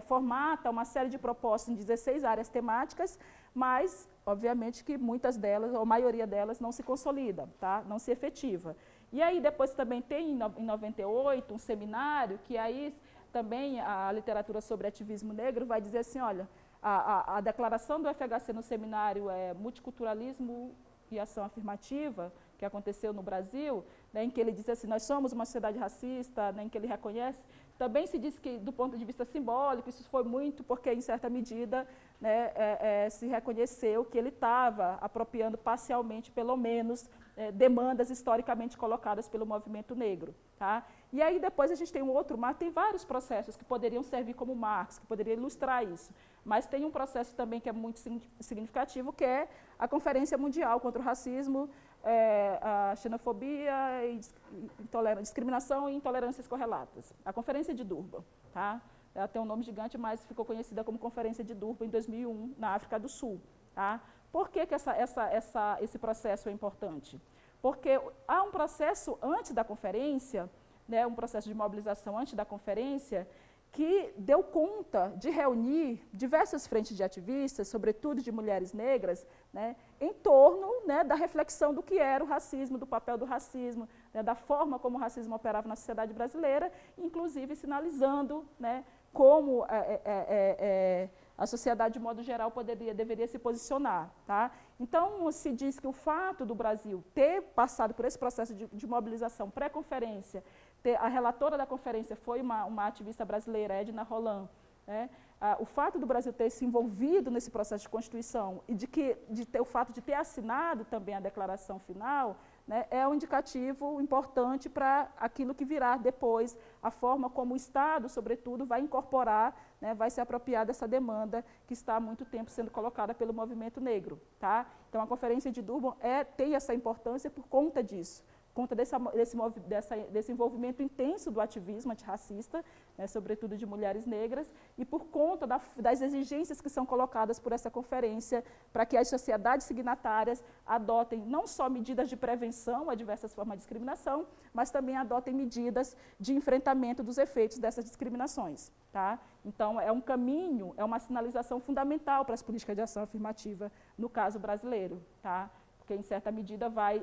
formata uma série de propostas em 16 áreas temáticas, mas, obviamente, que muitas delas, ou a maioria delas, não se consolida, tá? Não se efetiva. E aí, depois também tem, em 98, um seminário, que aí também a literatura sobre ativismo negro vai dizer assim, olha, a declaração do FHC no seminário é multiculturalismo e ação afirmativa, que aconteceu no Brasil, né, em que ele diz assim, nós somos uma sociedade racista, né, em que ele reconhece, também se diz que, do ponto de vista simbólico, isso foi muito porque, em certa medida, né, se reconheceu que ele estava apropriando parcialmente, pelo menos, demandas historicamente colocadas pelo movimento negro. Tá? E aí depois a gente tem tem vários processos que poderiam servir como marcos, que poderiam ilustrar isso, mas tem um processo também que é muito significativo, que é a Conferência Mundial contra o Racismo, a xenofobia, discriminação e intolerâncias correlatas, a Conferência de Durban. Tá? Ela tem um nome gigante, mas ficou conhecida como Conferência de Durban em 2001, na África do Sul. Tá? Por que esse processo é importante? Porque há um processo antes da conferência, né, um processo de mobilização antes da conferência, que deu conta de reunir diversas frentes de ativistas, sobretudo de mulheres negras, né, em torno, né, da reflexão do que era o racismo, do papel do racismo, né, da forma como o racismo operava na sociedade brasileira, inclusive sinalizando, né, como a sociedade, de modo geral, deveria se posicionar. Tá? Então, se diz que o fato do Brasil ter passado por esse processo de mobilização pré-conferência, a relatora da conferência foi uma ativista brasileira, Edna Roland, né? O fato do Brasil ter se envolvido nesse processo de constituição e o fato de ter assinado também a declaração final, né, é um indicativo importante para aquilo que virá depois, a forma como o Estado, sobretudo, vai incorporar, né, vai se apropriar dessa demanda que está há muito tempo sendo colocada pelo movimento negro. Tá? Então, a Conferência de Durban tem essa importância por conta disso, por conta desse envolvimento intenso do ativismo antirracista, né, sobretudo de mulheres negras, e por conta das exigências que são colocadas por essa conferência para que as sociedades signatárias adotem não só medidas de prevenção a diversas formas de discriminação, mas também adotem medidas de enfrentamento dos efeitos dessas discriminações. Tá? Então, é um caminho, é uma sinalização fundamental para as políticas de ação afirmativa no caso brasileiro, tá? Porque, em certa medida, vai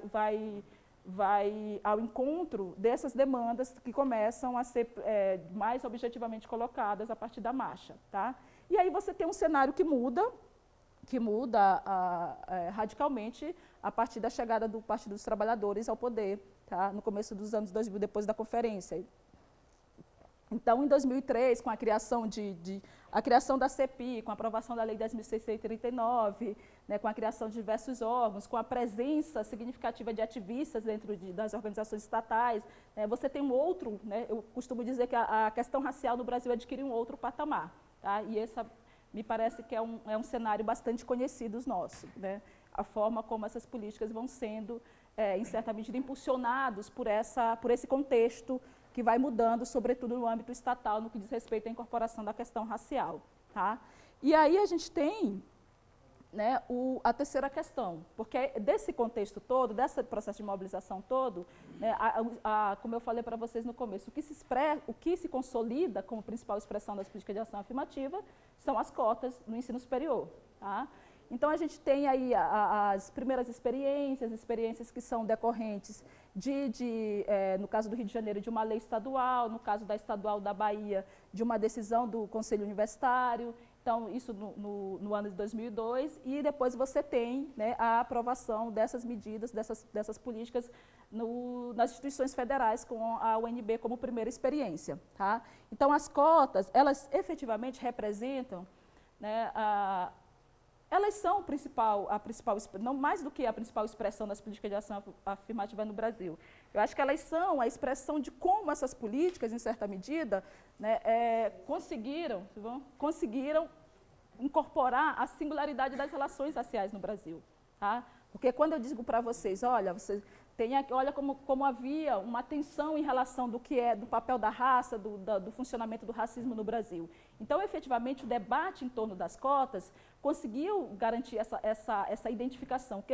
ao encontro dessas demandas que começam a ser mais objetivamente colocadas a partir da marcha. Tá? E aí você tem um cenário que muda radicalmente a partir da chegada do Partido dos Trabalhadores ao poder, tá? No começo dos anos 2000, depois da conferência. Então, em 2003, com a criação, a criação da CEPI, com a aprovação da Lei 10.639, né, com a criação de diversos órgãos, com a presença significativa de ativistas dentro das organizações estatais, né, você tem um outro, né, eu costumo dizer que a questão racial no Brasil adquire um outro patamar. Tá? E essa me parece que é um cenário bastante conhecido nosso, né, a forma como essas políticas vão sendo, em certa medida, impulsionados por esse contexto que vai mudando, sobretudo no âmbito estatal, no que diz respeito à incorporação da questão racial. Tá? E aí a gente tem, né, a terceira questão, porque desse contexto todo, desse processo de mobilização todo, né, como eu falei para vocês no começo, o que se consolida como principal expressão das políticas de ação afirmativa são as cotas no ensino superior. Tá? Então, a gente tem aí as primeiras experiências que são decorrentes no caso do Rio de Janeiro, de uma lei estadual, no caso da estadual da Bahia, de uma decisão do Conselho Universitário, então, isso no ano de 2002, e depois você tem, né, a aprovação dessas medidas, dessas políticas nas instituições federais, com a UNB como primeira experiência. Tá? Então, as cotas, elas efetivamente representam, né, elas são não mais do que a principal expressão das políticas de ação afirmativa no Brasil. Eu acho que elas são a expressão de como essas políticas, em certa medida, né, conseguiram incorporar a singularidade das relações raciais no Brasil. Tá? Porque quando eu digo para vocês, olha, olha como havia uma tensão em relação do papel da raça, do funcionamento do racismo no Brasil. Então, efetivamente, o debate em torno das cotas conseguiu garantir essa identificação.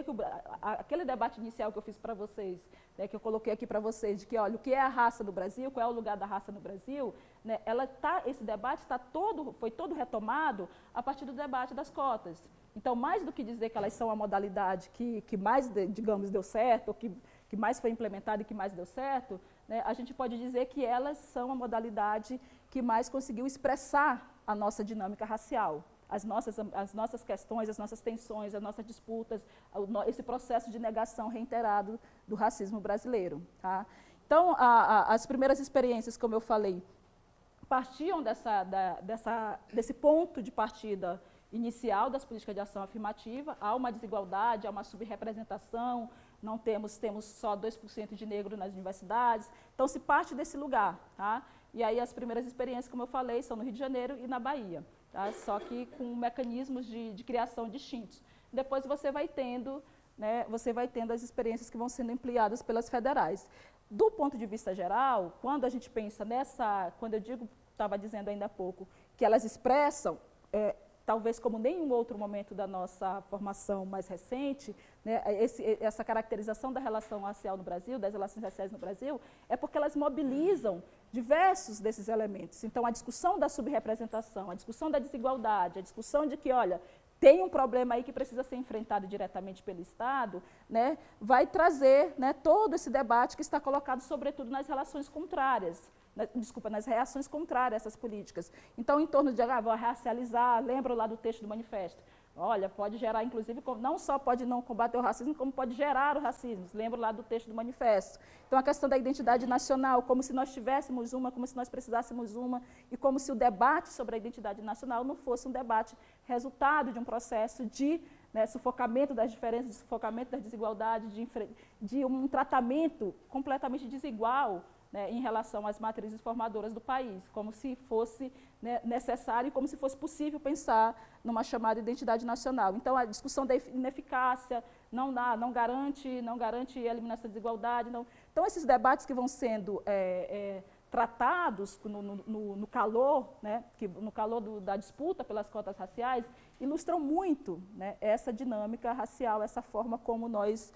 Aquele debate inicial que eu fiz para vocês, né, que eu coloquei aqui para vocês, de que, olha, o que é a raça no Brasil, qual é o lugar da raça no Brasil, né, esse debate foi todo retomado a partir do debate das cotas. Então, mais do que dizer que elas são a modalidade que mais, digamos, deu certo, ou que mais foi implementada e que mais deu certo, né, a gente pode dizer que elas são a modalidade que mais conseguiu expressar a nossa dinâmica racial, as nossas questões, as nossas tensões, as nossas disputas, esse processo de negação reiterado do racismo brasileiro. Tá? Então, as primeiras experiências, como eu falei, partiam desse ponto de partida inicial das políticas de ação afirmativa. Há uma desigualdade, há uma subrepresentação, não temos só 2% de negro nas universidades, então se parte desse lugar. Tá? E aí as primeiras experiências, como eu falei, são no Rio de Janeiro e na Bahia, tá? Só que com mecanismos de criação distintos. Depois você vai tendo, né, as experiências que vão sendo ampliadas pelas federais. Do ponto de vista geral, quando a gente pensa quando eu estava dizendo ainda há pouco, que elas expressam, talvez como nenhum outro momento da nossa formação mais recente, né, essa caracterização da relação racial no Brasil, das relações raciais no Brasil, é porque elas mobilizam diversos desses elementos. Então, a discussão da subrepresentação, a discussão da desigualdade, a discussão de que, olha, tem um problema aí que precisa ser enfrentado diretamente pelo Estado, né, vai trazer, né, todo esse debate que está colocado, sobretudo, nas relações contrárias, nas reações contrárias a essas políticas. Então, em torno de, vou racializar, lembro lá do texto do manifesto, olha, pode gerar, inclusive, não só pode não combater o racismo, como pode gerar o racismo, lembro lá do texto do manifesto. Então, a questão da identidade nacional, como se nós tivéssemos uma, como se nós precisássemos uma, e como se o debate sobre a identidade nacional não fosse um debate resultado de um processo de, né, sufocamento das diferenças, de sufocamento das desigualdades, de um tratamento completamente desigual, né, em relação às matrizes formadoras do país, como se fosse, né, necessário e como se fosse possível pensar numa chamada identidade nacional. Então, a discussão da ineficácia não garante a eliminação da desigualdade. Não. Então, esses debates que vão sendo tratados no calor, né, da disputa pelas cotas raciais, ilustram muito, né, essa dinâmica racial, essa forma como nós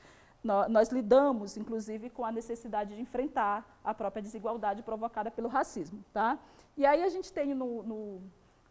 lidamos, inclusive, com a necessidade de enfrentar a própria desigualdade provocada pelo racismo. Tá? E aí a gente tem,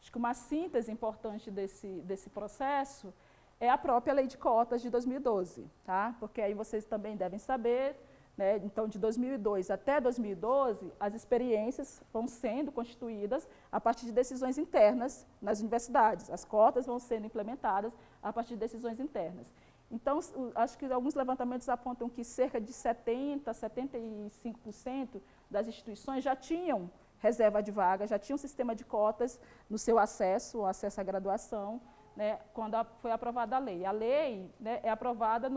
acho que uma síntese importante desse processo é a própria Lei de Cotas de 2012, tá? Porque aí vocês também devem saber, né, então, de 2002 até 2012, as experiências vão sendo constituídas a partir de decisões internas nas universidades. As cotas vão sendo implementadas a partir de decisões internas. Então, acho que alguns levantamentos apontam que cerca de 75% das instituições já tinham reserva de vaga, já tinha um sistema de cotas no seu acesso, o acesso à graduação, né, quando foi aprovada a lei. A lei, né, é aprovada,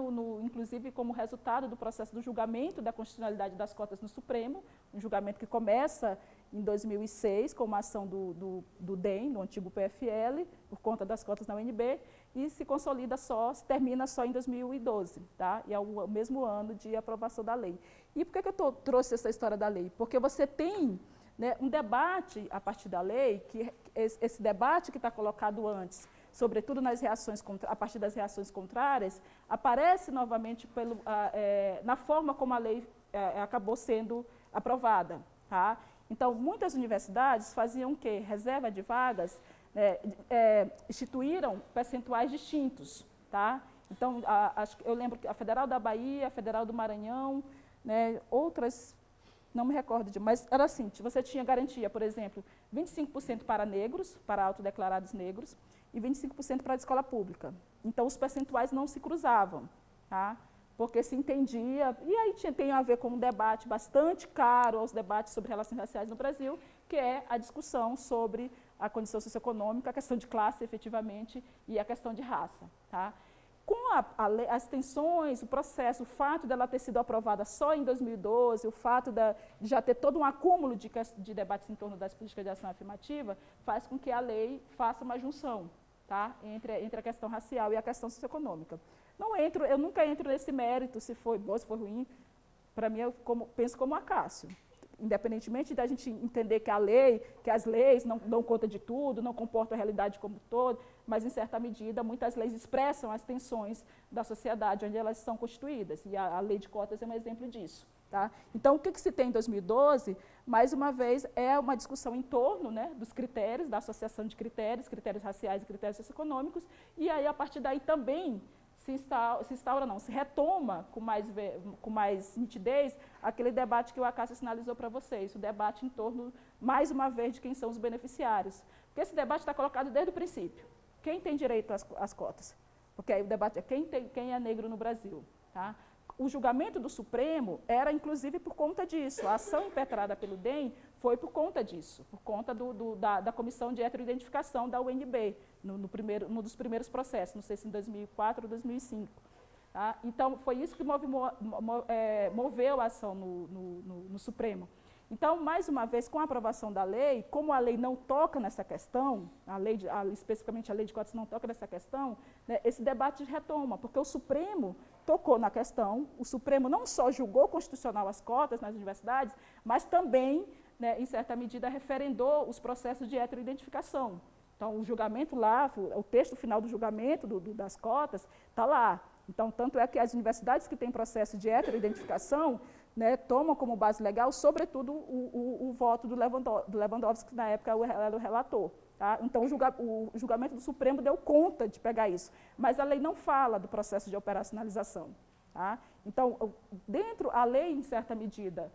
inclusive, como resultado do processo do julgamento da constitucionalidade das cotas no Supremo, um julgamento que começa em 2006, com uma ação do DEM, do antigo PFL, por conta das cotas na UNB, e se consolida só, se termina só em 2012, tá? E é o mesmo ano de aprovação da lei. E por que eu trouxe essa história da lei? Porque você tem, né, um debate a partir da lei, que esse debate que está colocado antes, sobretudo nas reações, a partir das reações contrárias, aparece novamente na forma como a lei acabou sendo aprovada. Tá? Então, muitas universidades faziam o quê? Reserva de vagas, instituíram percentuais distintos. Tá? Então, eu lembro que a Federal da Bahia, a Federal do Maranhão, né, outras, não me recordo, mas era assim, você tinha garantia, por exemplo, 25% para negros, para autodeclarados negros, e 25% para a escola pública. Então, os percentuais não se cruzavam, tá? Porque se entendia, e aí tem a ver com um debate bastante caro aos debates sobre relações raciais no Brasil, que é a discussão sobre a condição socioeconômica, a questão de classe, efetivamente, e a questão de raça. Tá? Com as tensões, o processo, o fato dela ter sido aprovada só em 2012, o fato de já ter todo um acúmulo de debates em torno das políticas de ação afirmativa, faz com que a lei faça uma junção, tá? entre a questão racial e a questão socioeconômica. Eu nunca entro nesse mérito, se foi bom, se foi ruim. Para mim, eu penso como Acácio. Independentemente da gente entender que as leis não dão conta de tudo, não comportam a realidade como um todo, mas, em certa medida, muitas leis expressam as tensões da sociedade onde elas são constituídas, e a lei de cotas é um exemplo disso. Tá? Então, o que se tem em 2012, mais uma vez, é uma discussão em torno, né, dos critérios, da associação de critérios raciais e critérios socioeconômicos, e aí, a partir daí, também se retoma com mais nitidez aquele debate que o Acácio sinalizou para vocês, o debate em torno, mais uma vez, de quem são os beneficiários. Porque esse debate está colocado desde o princípio. Quem tem direito às cotas? Porque aí o debate é quem é negro no Brasil. Tá? O julgamento do Supremo era, inclusive, por conta disso. A ação impetrada pelo DEM foi por conta disso, por conta da Comissão de Heteroidentificação da UNB, no dos primeiros processos, não sei se em 2004 ou 2005. Tá? Então, foi isso que moveu a ação no Supremo. Então, mais uma vez, com a aprovação da lei, como a lei não toca nessa questão, especificamente a lei de cotas não toca nessa questão, né, esse debate retoma, porque o Supremo tocou na questão, o Supremo não só julgou constitucional as cotas nas universidades, mas também, né, em certa medida, referendou os processos de heteroidentificação. Então, o julgamento lá, o texto final do julgamento das cotas está lá. Então, tanto é que as universidades que têm processo de heteroidentificação, né, tomam como base legal, sobretudo, o voto do Lewandowski, que na época era o relator. Tá? Então, o julgamento do Supremo deu conta de pegar isso, mas a lei não fala do processo de operacionalização. Tá? Então, a lei, em certa medida,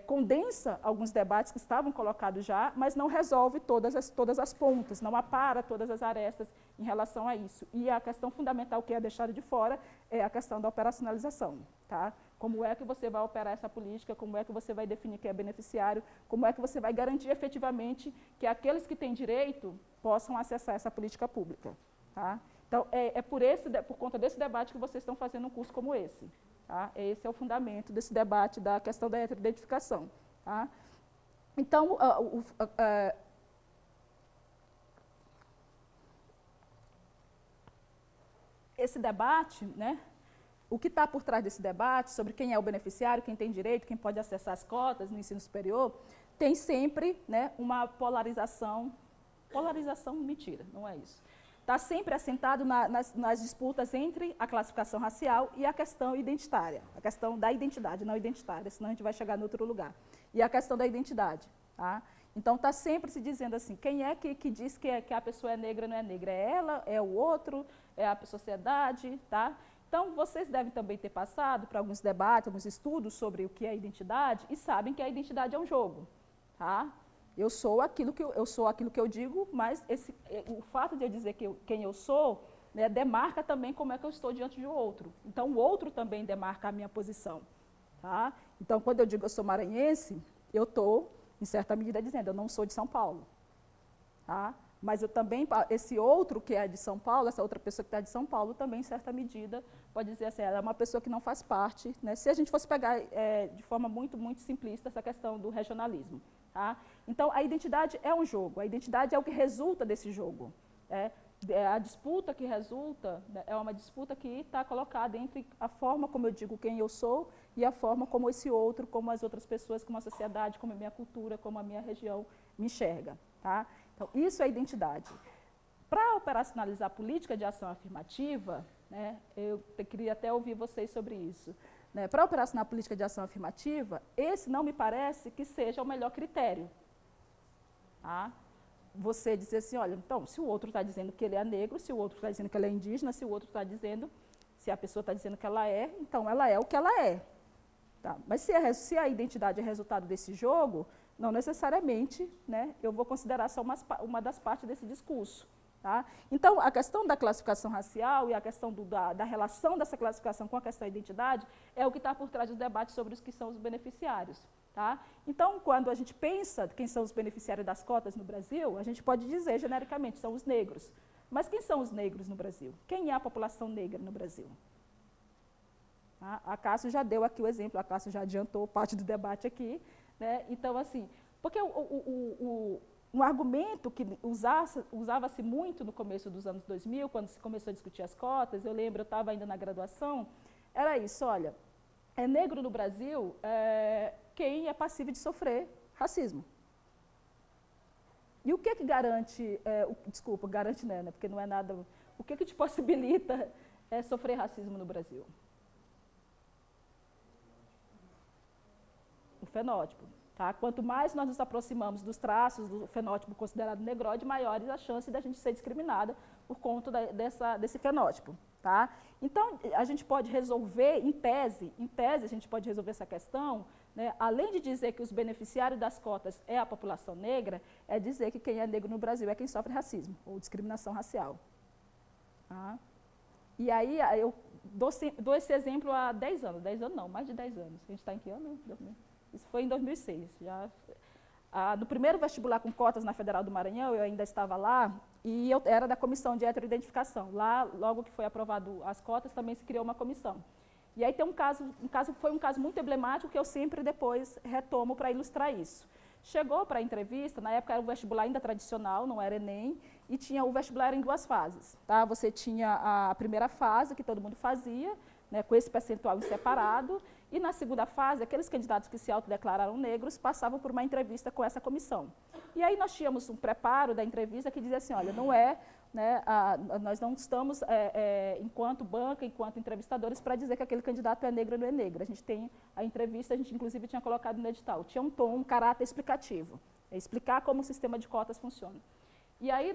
condensa alguns debates que estavam colocados já, mas não resolve todas as pontas, não apara todas as arestas em relação a isso. E a questão fundamental que é deixada de fora é a questão da operacionalização. Tá? Como é que você vai operar essa política, como é que você vai definir quem é beneficiário, como é que você vai garantir efetivamente que aqueles que têm direito possam acessar essa política pública. Tá? Então, por conta desse debate que vocês estão fazendo um curso como esse. Tá? Esse é o fundamento desse debate da questão da heteroidentificação. Tá? Então, esse debate, né, o que está por trás desse debate sobre quem é o beneficiário, quem tem direito, quem pode acessar as cotas no ensino superior, tem sempre, né, uma polarização, mentira, não é isso. Está sempre assentado nas disputas entre a classificação racial e a questão identitária, a questão da identidade, não identitária, senão a gente vai chegar em outro lugar. E a questão da identidade. Tá? Então, está sempre se dizendo assim, quem é que diz que a pessoa é negra ou não é negra? É ela, é o outro, é a sociedade, tá? Então, vocês devem também ter passado por alguns debates, alguns estudos sobre o que é identidade e sabem que a identidade é um jogo. Tá? Eu sou aquilo que eu digo, mas o fato de eu dizer quem eu sou, né, demarca também como é que eu estou diante de outro. Então, o outro também demarca a minha posição. Tá? Então, quando eu digo eu sou maranhense, eu estou em certa medida dizendo, eu não sou de São Paulo. Tá? Mas eu também, esse outro que é de São Paulo, essa outra pessoa que está de São Paulo, também, em certa medida, pode dizer assim, ela é uma pessoa que não faz parte, né? Se a gente fosse pegar de forma muito, muito simplista essa questão do regionalismo. Tá? Então, a identidade é um jogo, a identidade é o que resulta desse jogo. A disputa que resulta, né, é uma disputa que está colocada entre a forma como eu digo quem eu sou e a forma como esse outro, como as outras pessoas, como a sociedade, como a minha cultura, como a minha região me enxerga. Tá? Então, isso é identidade. Para operacionalizar a política de ação afirmativa, né, eu queria até ouvir vocês sobre isso. Né, para operacionalizar a política de ação afirmativa, esse não me parece que seja o melhor critério. Tá? Você dizer assim, olha, então, se o outro está dizendo que ele é negro, se o outro está dizendo que ele é indígena, se o outro está dizendo, se a pessoa está dizendo que ela é, então ela é o que ela é. Tá? Mas se a identidade é resultado desse jogo, não necessariamente, né, eu vou considerar só uma das partes desse discurso. Tá? Então, a questão da classificação racial e a questão da relação dessa classificação com a questão da identidade é o que está por trás dos debates sobre os que são os beneficiários. Tá? Então, quando a gente pensa quem são os beneficiários das cotas no Brasil, a gente pode dizer genericamente, são os negros. Mas quem são os negros no Brasil? Quem é a população negra no Brasil? Tá? A Cássio já deu aqui o exemplo, a Cássio já adiantou parte do debate aqui. Né? Então, assim, porque um argumento que usava-se muito no começo dos anos 2000, quando se começou a discutir as cotas, eu lembro, eu estava ainda na graduação, era isso, olha, é negro no Brasil quem é passível de sofrer racismo. E o que garante, desculpa, garante não, né, porque não é nada, o que te possibilita sofrer racismo no Brasil? O fenótipo. Tá? Quanto mais nós nos aproximamos dos traços do fenótipo considerado negroide, maiores a chance da gente ser discriminada por conta desse fenótipo. Tá? Então, a gente pode resolver, em tese a gente pode resolver essa questão, né, além de dizer que os beneficiários das cotas é a população negra, é dizer que quem é negro no Brasil é quem sofre racismo ou discriminação racial. Tá? E aí, eu dou esse exemplo há 10 anos, 10 anos não, mais de 10 anos. A gente está em que ano? Isso foi em 2006. No primeiro vestibular com cotas na Federal do Maranhão, eu ainda estava lá, e eu era da comissão de heteroidentificação. Lá, logo que foi aprovado as cotas, também se criou uma comissão. E aí tem foi um caso muito emblemático que eu sempre depois retomo para ilustrar isso. Chegou para a entrevista, na época era o vestibular ainda tradicional, não era Enem, e tinha o vestibular em 2 fases. Tá? Você tinha a primeira fase, que todo mundo fazia, né, com esse percentual em separado, e na segunda fase, aqueles candidatos que se autodeclararam negros passavam por uma entrevista com essa comissão. E aí nós tínhamos um preparo da entrevista que dizia assim, olha, não é, né, nós não estamos, enquanto banca, enquanto entrevistadores, para dizer que aquele candidato é negro ou não é negro. A gente tem a entrevista, a gente inclusive tinha colocado no edital, tinha um tom, um caráter explicativo, explicar como o sistema de cotas funciona. E aí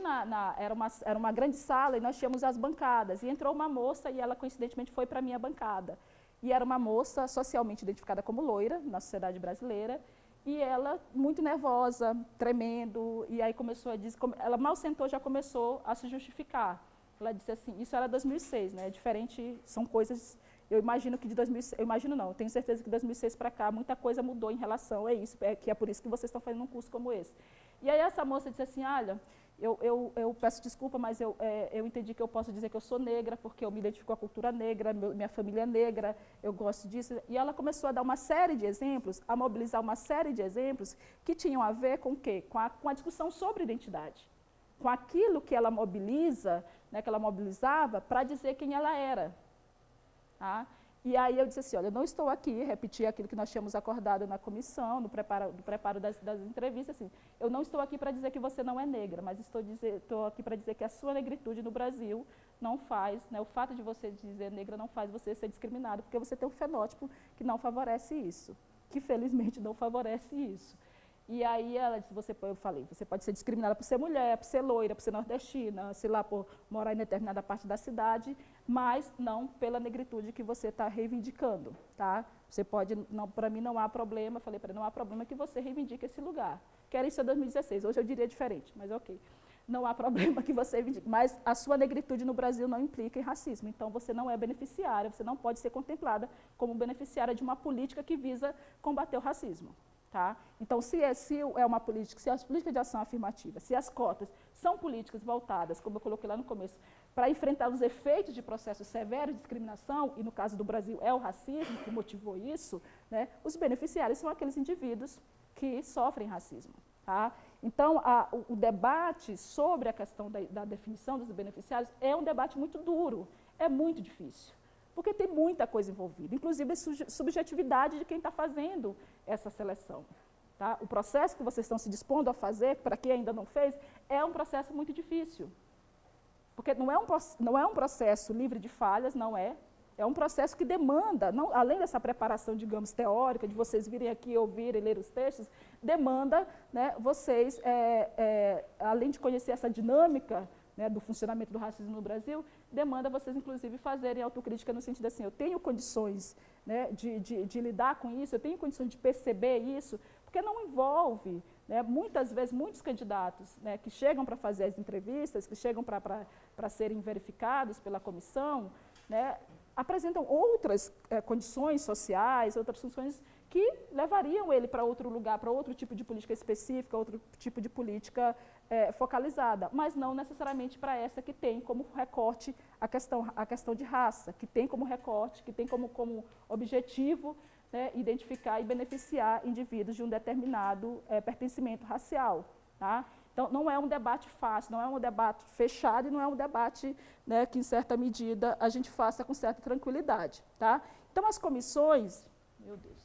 era uma grande sala e nós tínhamos as bancadas, e entrou uma moça e ela coincidentemente foi para a minha bancada. E era uma moça socialmente identificada como loira na sociedade brasileira, e ela muito nervosa, tremendo, e aí começou a dizer, ela mal sentou, já começou a se justificar. Ela disse assim, isso era 2006, né, diferente, são coisas, eu imagino que de 2006, eu imagino não, eu tenho certeza que de 2006 para cá muita coisa mudou em relação a isso, que é por isso que vocês estão fazendo um curso como esse. E aí essa moça disse assim, olha, eu peço desculpa, mas eu entendi que eu posso dizer que eu sou negra, porque eu me identifico com a cultura negra, minha família é negra, eu gosto disso. E ela começou a dar uma série de exemplos, a mobilizar uma série de exemplos que tinham a ver com o quê? Com a discussão sobre identidade. Com aquilo que ela mobiliza, né, que ela mobilizava para dizer quem ela era. Tá? E aí eu disse assim, olha, eu não estou aqui, repeti aquilo que nós tínhamos acordado na comissão, no preparo das entrevistas, assim, eu não estou aqui para dizer que você não é negra, mas estou aqui para dizer que a sua negritude no Brasil não faz, né, o fato de você dizer negra não faz você ser discriminado, porque você tem um fenótipo que não favorece isso, que felizmente não favorece isso. E aí ela disse, eu falei, você pode ser discriminada por ser mulher, por ser loira, por ser nordestina, sei lá, por morar em determinada parte da cidade, mas não pela negritude que você está reivindicando, tá? Você pode, para mim não há problema, falei para ele, não há problema que você reivindique esse lugar. Que era isso em 2016, hoje eu diria diferente, mas ok. Não há problema que você reivindique, mas a sua negritude no Brasil não implica em racismo, então você não é beneficiária, você não pode ser contemplada como beneficiária de uma política que visa combater o racismo. Tá? Então, se é uma política, se as políticas de ação afirmativa, se as cotas são políticas voltadas, como eu coloquei lá no começo, para enfrentar os efeitos de processos severos de discriminação, e no caso do Brasil é o racismo que motivou isso, né, os beneficiários são aqueles indivíduos que sofrem racismo. Tá? Então, o debate sobre a questão da definição dos beneficiários é um debate muito duro, é muito difícil, porque tem muita coisa envolvida, inclusive a subjetividade de quem está fazendo essa seleção. Tá? O processo que vocês estão se dispondo a fazer, para quem ainda não fez, é um processo muito difícil. Porque não é um processo livre de falhas, não é. É um processo que demanda, além dessa preparação, digamos, teórica, de vocês virem aqui, ouvirem, ler os textos, demanda, né, vocês, além de conhecer essa dinâmica, né, do funcionamento do racismo no Brasil, demanda vocês, inclusive, fazerem autocrítica no sentido assim, eu tenho condições, né, de lidar com isso, eu tenho condições de perceber isso, porque não envolve, né, muitas vezes, muitos candidatos, né, que chegam para fazer as entrevistas, que chegam para serem verificados pela comissão, né, apresentam outras condições sociais, outras funções que levariam ele para outro lugar, para outro tipo de política específica, outro tipo de política focalizada, mas não necessariamente para essa que tem como recorte a questão de raça, que tem como recorte, que tem como objetivo, né, identificar e beneficiar indivíduos de um determinado pertencimento racial. Tá? Então, não é um debate fácil, não é um debate fechado e não é um debate, né, que, em certa medida, a gente faça com certa tranquilidade. Tá? Então, as comissões... Meu Deus.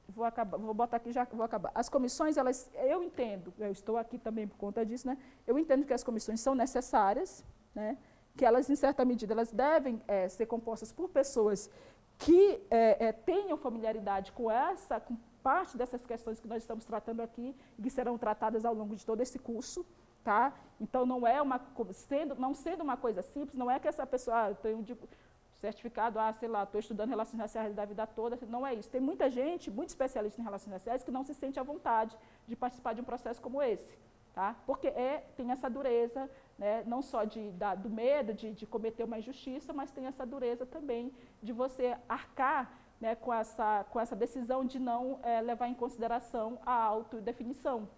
Vou botar aqui, já vou acabar. As comissões, eu entendo, eu estou aqui também por conta disso, né, eu entendo que as comissões são necessárias, né, que elas, em certa medida, elas devem ser compostas por pessoas que tenham familiaridade com parte dessas questões que nós estamos tratando aqui e que serão tratadas ao longo de todo esse curso. Tá? Então, não sendo uma coisa simples, não é que essa pessoa, eu tenho certificado, sei lá, estou estudando relações raciais da vida toda, não é isso. Tem muita gente, muito especialista em relações raciais, que não se sente à vontade de participar de um processo como esse. Tá? Porque tem essa dureza, né, não só do medo de cometer uma injustiça, mas tem essa dureza também de você arcar, né, com essa decisão de não levar em consideração a autodefinição.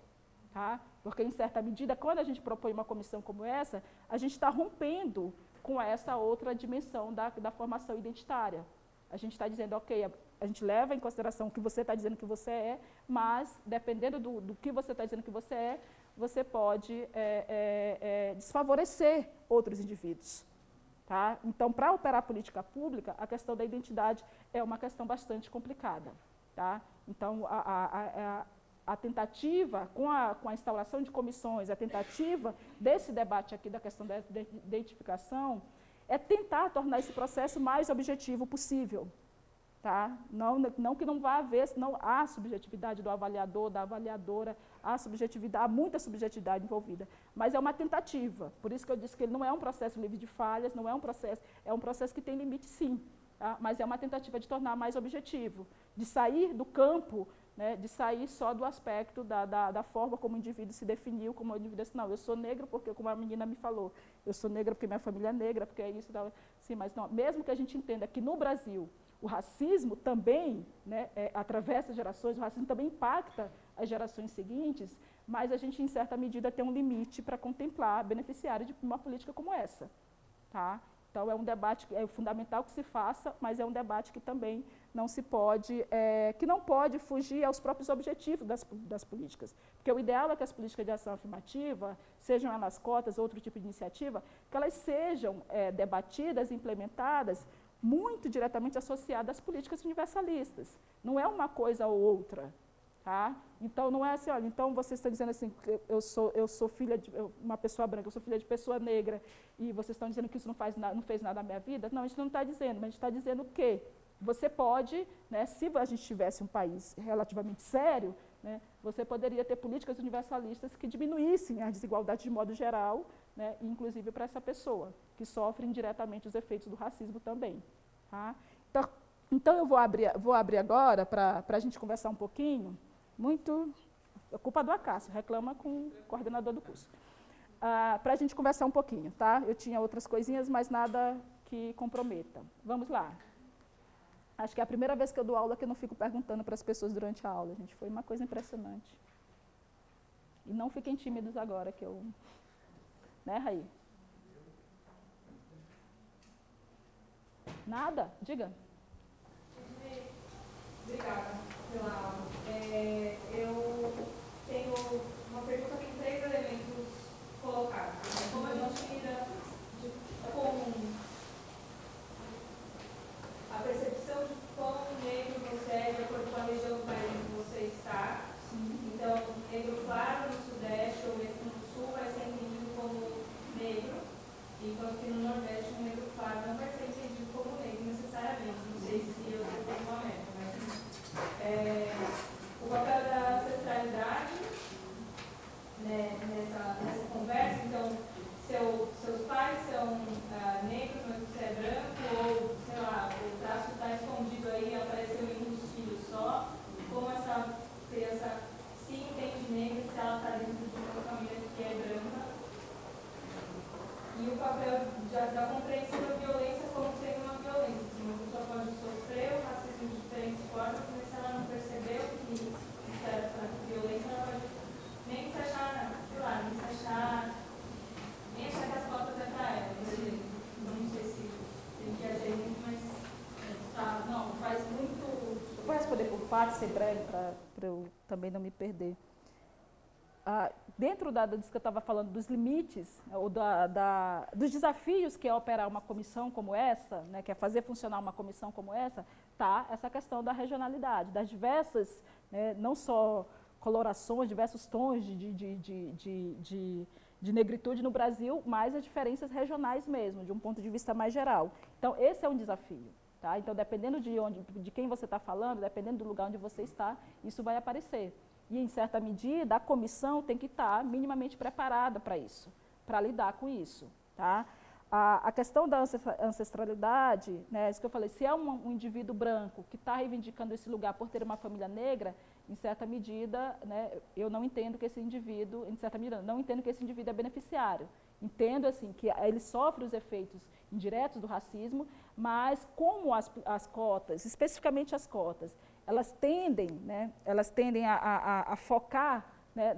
Tá? Porque, em certa medida, quando a gente propõe uma comissão como essa, a gente está rompendo com essa outra dimensão da formação identitária. A gente está dizendo, ok, a gente leva em consideração o que você está dizendo que você é, mas, dependendo do que você está dizendo que você é, você pode desfavorecer outros indivíduos. Tá? Então, para operar política pública, a questão da identidade é uma questão bastante complicada. Tá? Então, a tentativa, com a instauração de comissões, a tentativa desse debate aqui da questão da identificação, é tentar tornar esse processo mais objetivo possível. Tá? Não que não vá haver, não há subjetividade do avaliador, da avaliadora, há muita subjetividade envolvida, mas é uma tentativa. Por isso que eu disse que ele não é um processo livre de falhas, é um processo que tem limite sim, tá? Mas é uma tentativa de tornar mais objetivo, de sair do campo, né, de sair só do aspecto da forma como o indivíduo se definiu, como o indivíduo disse, não, eu sou negro porque, como a menina me falou, eu sou negra porque minha família é negra, porque é isso, sim, mas não, mesmo que a gente entenda que no Brasil o racismo também, né, atravessa gerações, o racismo também impacta as gerações seguintes, mas a gente, em certa medida, tem um limite para contemplar beneficiários de uma política como essa. Tá? Então, é um debate que é fundamental que se faça, mas é um debate que também não se pode, que não pode fugir aos próprios objetivos das políticas. Porque o ideal é que as políticas de ação afirmativa, sejam elas cotas ou outro tipo de iniciativa, que elas sejam debatidas e implementadas muito diretamente associadas às políticas universalistas. Não é uma coisa ou outra. Tá? Então, não é assim, olha, então vocês estão dizendo assim, eu sou filha de uma pessoa branca, eu sou filha de pessoa negra, e vocês estão dizendo que isso não fez nada na minha vida? Não, a gente não está dizendo, mas a gente está dizendo que você pode, né, se a gente tivesse um país relativamente sério, né, você poderia ter políticas universalistas que diminuíssem a desigualdade de modo geral, né, inclusive para essa pessoa, que sofre indiretamente os efeitos do racismo também. Tá? Então, eu vou abrir agora para a gente conversar um pouquinho. É culpa do Acácio, reclama com o coordenador do curso. Para a gente conversar um pouquinho, tá? Eu tinha outras coisinhas, mas nada que comprometa. Vamos lá. Acho que é a primeira vez que eu dou aula que eu não fico perguntando para as pessoas durante a aula, gente. Foi uma coisa impressionante. E não fiquem tímidos agora que eu... Né, Raí? Nada? Diga. Obrigada pela aula. Eu tenho uma pergunta que tem 3 elementos colocados. Como a gente lida com a percepção de quão negro você é de acordo com a região do país que você está. Então, negro claro no Sudeste ou negro no Sul vai ser entendido como negro, enquanto que no Nordeste um negro claro não vai ser entendido como negro necessariamente. Não sei se eu estou com uma meta, mas o papel da ancestralidade, né, nessa conversa. Então, seus pais são negros, mas você é branco, ou, sei lá, o traço está escondido aí, apareceu em um dos filhos só. Como essa criança se entende negra se ela está dentro de uma família que é branca? E o papel da compreensão da violência como sendo uma violência. Uma pessoa pode sofrer o racismo de diferentes formas, mas se ela não percebeu que isso era essa violência, ela pode nem se achar, sei lá, nem achar que as cotas é para ela. Não sei se tem que agir muito, mas não, faz muito... Vou responder por partes, ser breve, para eu também não me perder. Dentro disso que eu estava falando, dos limites, ou dos desafios que é operar uma comissão como essa, né, que é fazer funcionar uma comissão como essa, está essa questão da regionalidade, das diversas, né, não só colorações, diversos tons de negritude no Brasil, mas as diferenças regionais mesmo, de um ponto de vista mais geral. Então, esse é um desafio. Tá? Então, dependendo de quem você está falando, dependendo do lugar onde você está, isso vai aparecer. E, em certa medida, a comissão tem que estar minimamente preparada para isso, para lidar com isso. Tá? A questão da ancestralidade, né, isso que eu falei, se é um indivíduo branco que está reivindicando esse lugar por ter uma família negra, em certa medida, né, eu não entendo que esse indivíduo, em certa medida, não entendo que esse indivíduo é beneficiário. Entendo assim que ele sofre os efeitos indiretos do racismo, mas como as cotas, especificamente as cotas, elas tendem, né, a focar, né,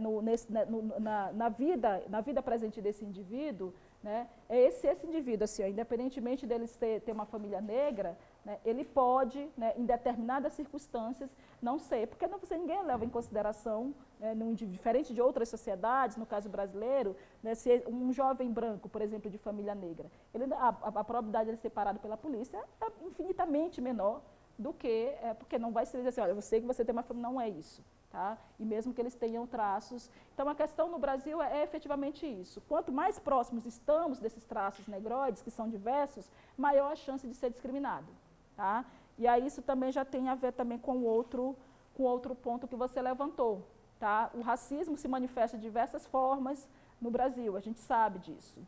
na vida presente desse indivíduo, né, esse indivíduo, assim, independentemente dele ter uma família negra, né, ele pode, né, em determinadas circunstâncias, não ser, porque ninguém leva em consideração, né, diferente de outras sociedades, no caso brasileiro, né, se um jovem branco, por exemplo, de família negra, a probabilidade de ele ser parado pela polícia é infinitamente menor do que, porque não vai se dizer assim, olha, eu sei que você tem uma família, não é isso. Tá? E mesmo que eles tenham traços. Então, a questão no Brasil é efetivamente isso. Quanto mais próximos estamos desses traços negroides, que são diversos, maior a chance de ser discriminado. Tá? E aí isso também já tem a ver também com outro ponto que você levantou. Tá? O racismo se manifesta de diversas formas no Brasil, a gente sabe disso.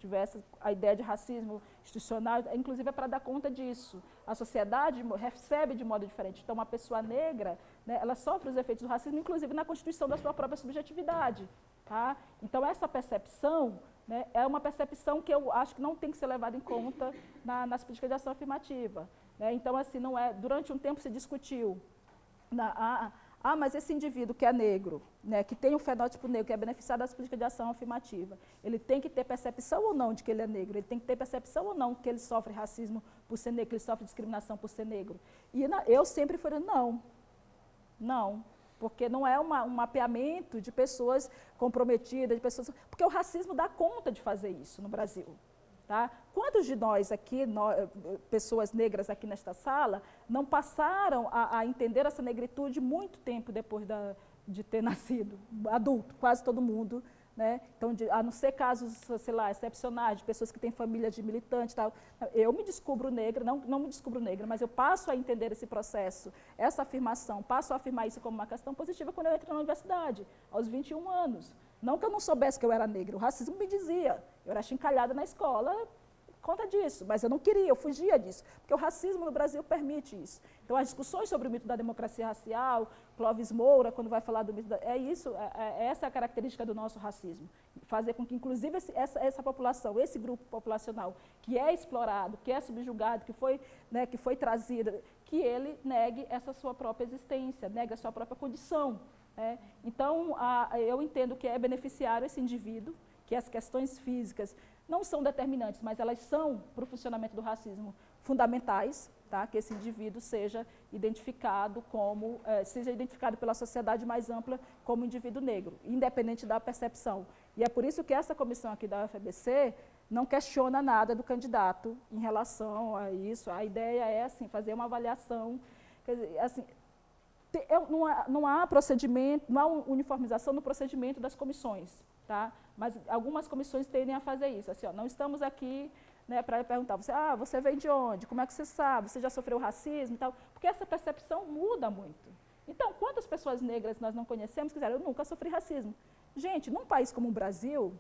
A ideia de racismo institucional, inclusive, é para dar conta disso. A sociedade recebe de modo diferente. Então, uma pessoa negra, né, ela sofre os efeitos do racismo, inclusive na constituição da sua própria subjetividade. Tá? Então, essa percepção, né, é uma percepção que eu acho que não tem que ser levada em conta nas políticas de ação afirmativa. Né? Então, assim, não é, durante um tempo se discutiu mas esse indivíduo que é negro, né, que tem um fenótipo negro, que é beneficiado das políticas de ação afirmativa, ele tem que ter percepção ou não de que ele é negro? Ele tem que ter percepção ou não que ele sofre racismo por ser negro, que ele sofre discriminação por ser negro? E eu sempre falei, não, porque não é um mapeamento de pessoas comprometidas, porque o racismo dá conta de fazer isso no Brasil. Tá? Quantos de nós aqui, pessoas negras aqui nesta sala, não passaram a entender essa negritude muito tempo depois de ter nascido? Adulto, quase todo mundo. Né? Então, a não ser casos, sei lá, excepcionais, de pessoas que têm família de militantes, tal, eu me descubro negra, não me descubro negra, mas eu passo a entender esse processo, essa afirmação, passo a afirmar isso como uma questão positiva quando eu entro na universidade, aos 21 anos. Não que eu não soubesse que eu era negra, o racismo me dizia, eu era achincalhada na escola por conta disso, mas eu não queria, eu fugia disso, porque o racismo no Brasil permite isso. Então, as discussões sobre o mito da democracia racial, Clóvis Moura, quando vai falar do mito essa é a característica do nosso racismo. Fazer com que, inclusive, essa população, esse grupo populacional que é explorado, que é subjugado, que foi trazido, que ele negue essa sua própria existência, negue a sua própria condição. Então, eu entendo que é beneficiário esse indivíduo, que as questões físicas não são determinantes, mas elas são, para o funcionamento do racismo, fundamentais, tá? Que esse indivíduo seja identificado pela sociedade mais ampla como indivíduo negro, independente da percepção. E é por isso que essa comissão aqui da UFABC não questiona nada do candidato em relação a isso. A ideia é, assim, fazer uma avaliação, quer dizer, assim, não há procedimento, não há uniformização no procedimento das comissões, tá? Mas algumas comissões tendem a fazer isso, assim, não estamos aqui, né, para perguntar, você vem de onde, como é que você sabe, você já sofreu racismo e tal, porque essa percepção muda muito. Então, quantas pessoas negras nós não conhecemos que disseram, eu nunca sofri racismo? Gente, num país como o Brasil,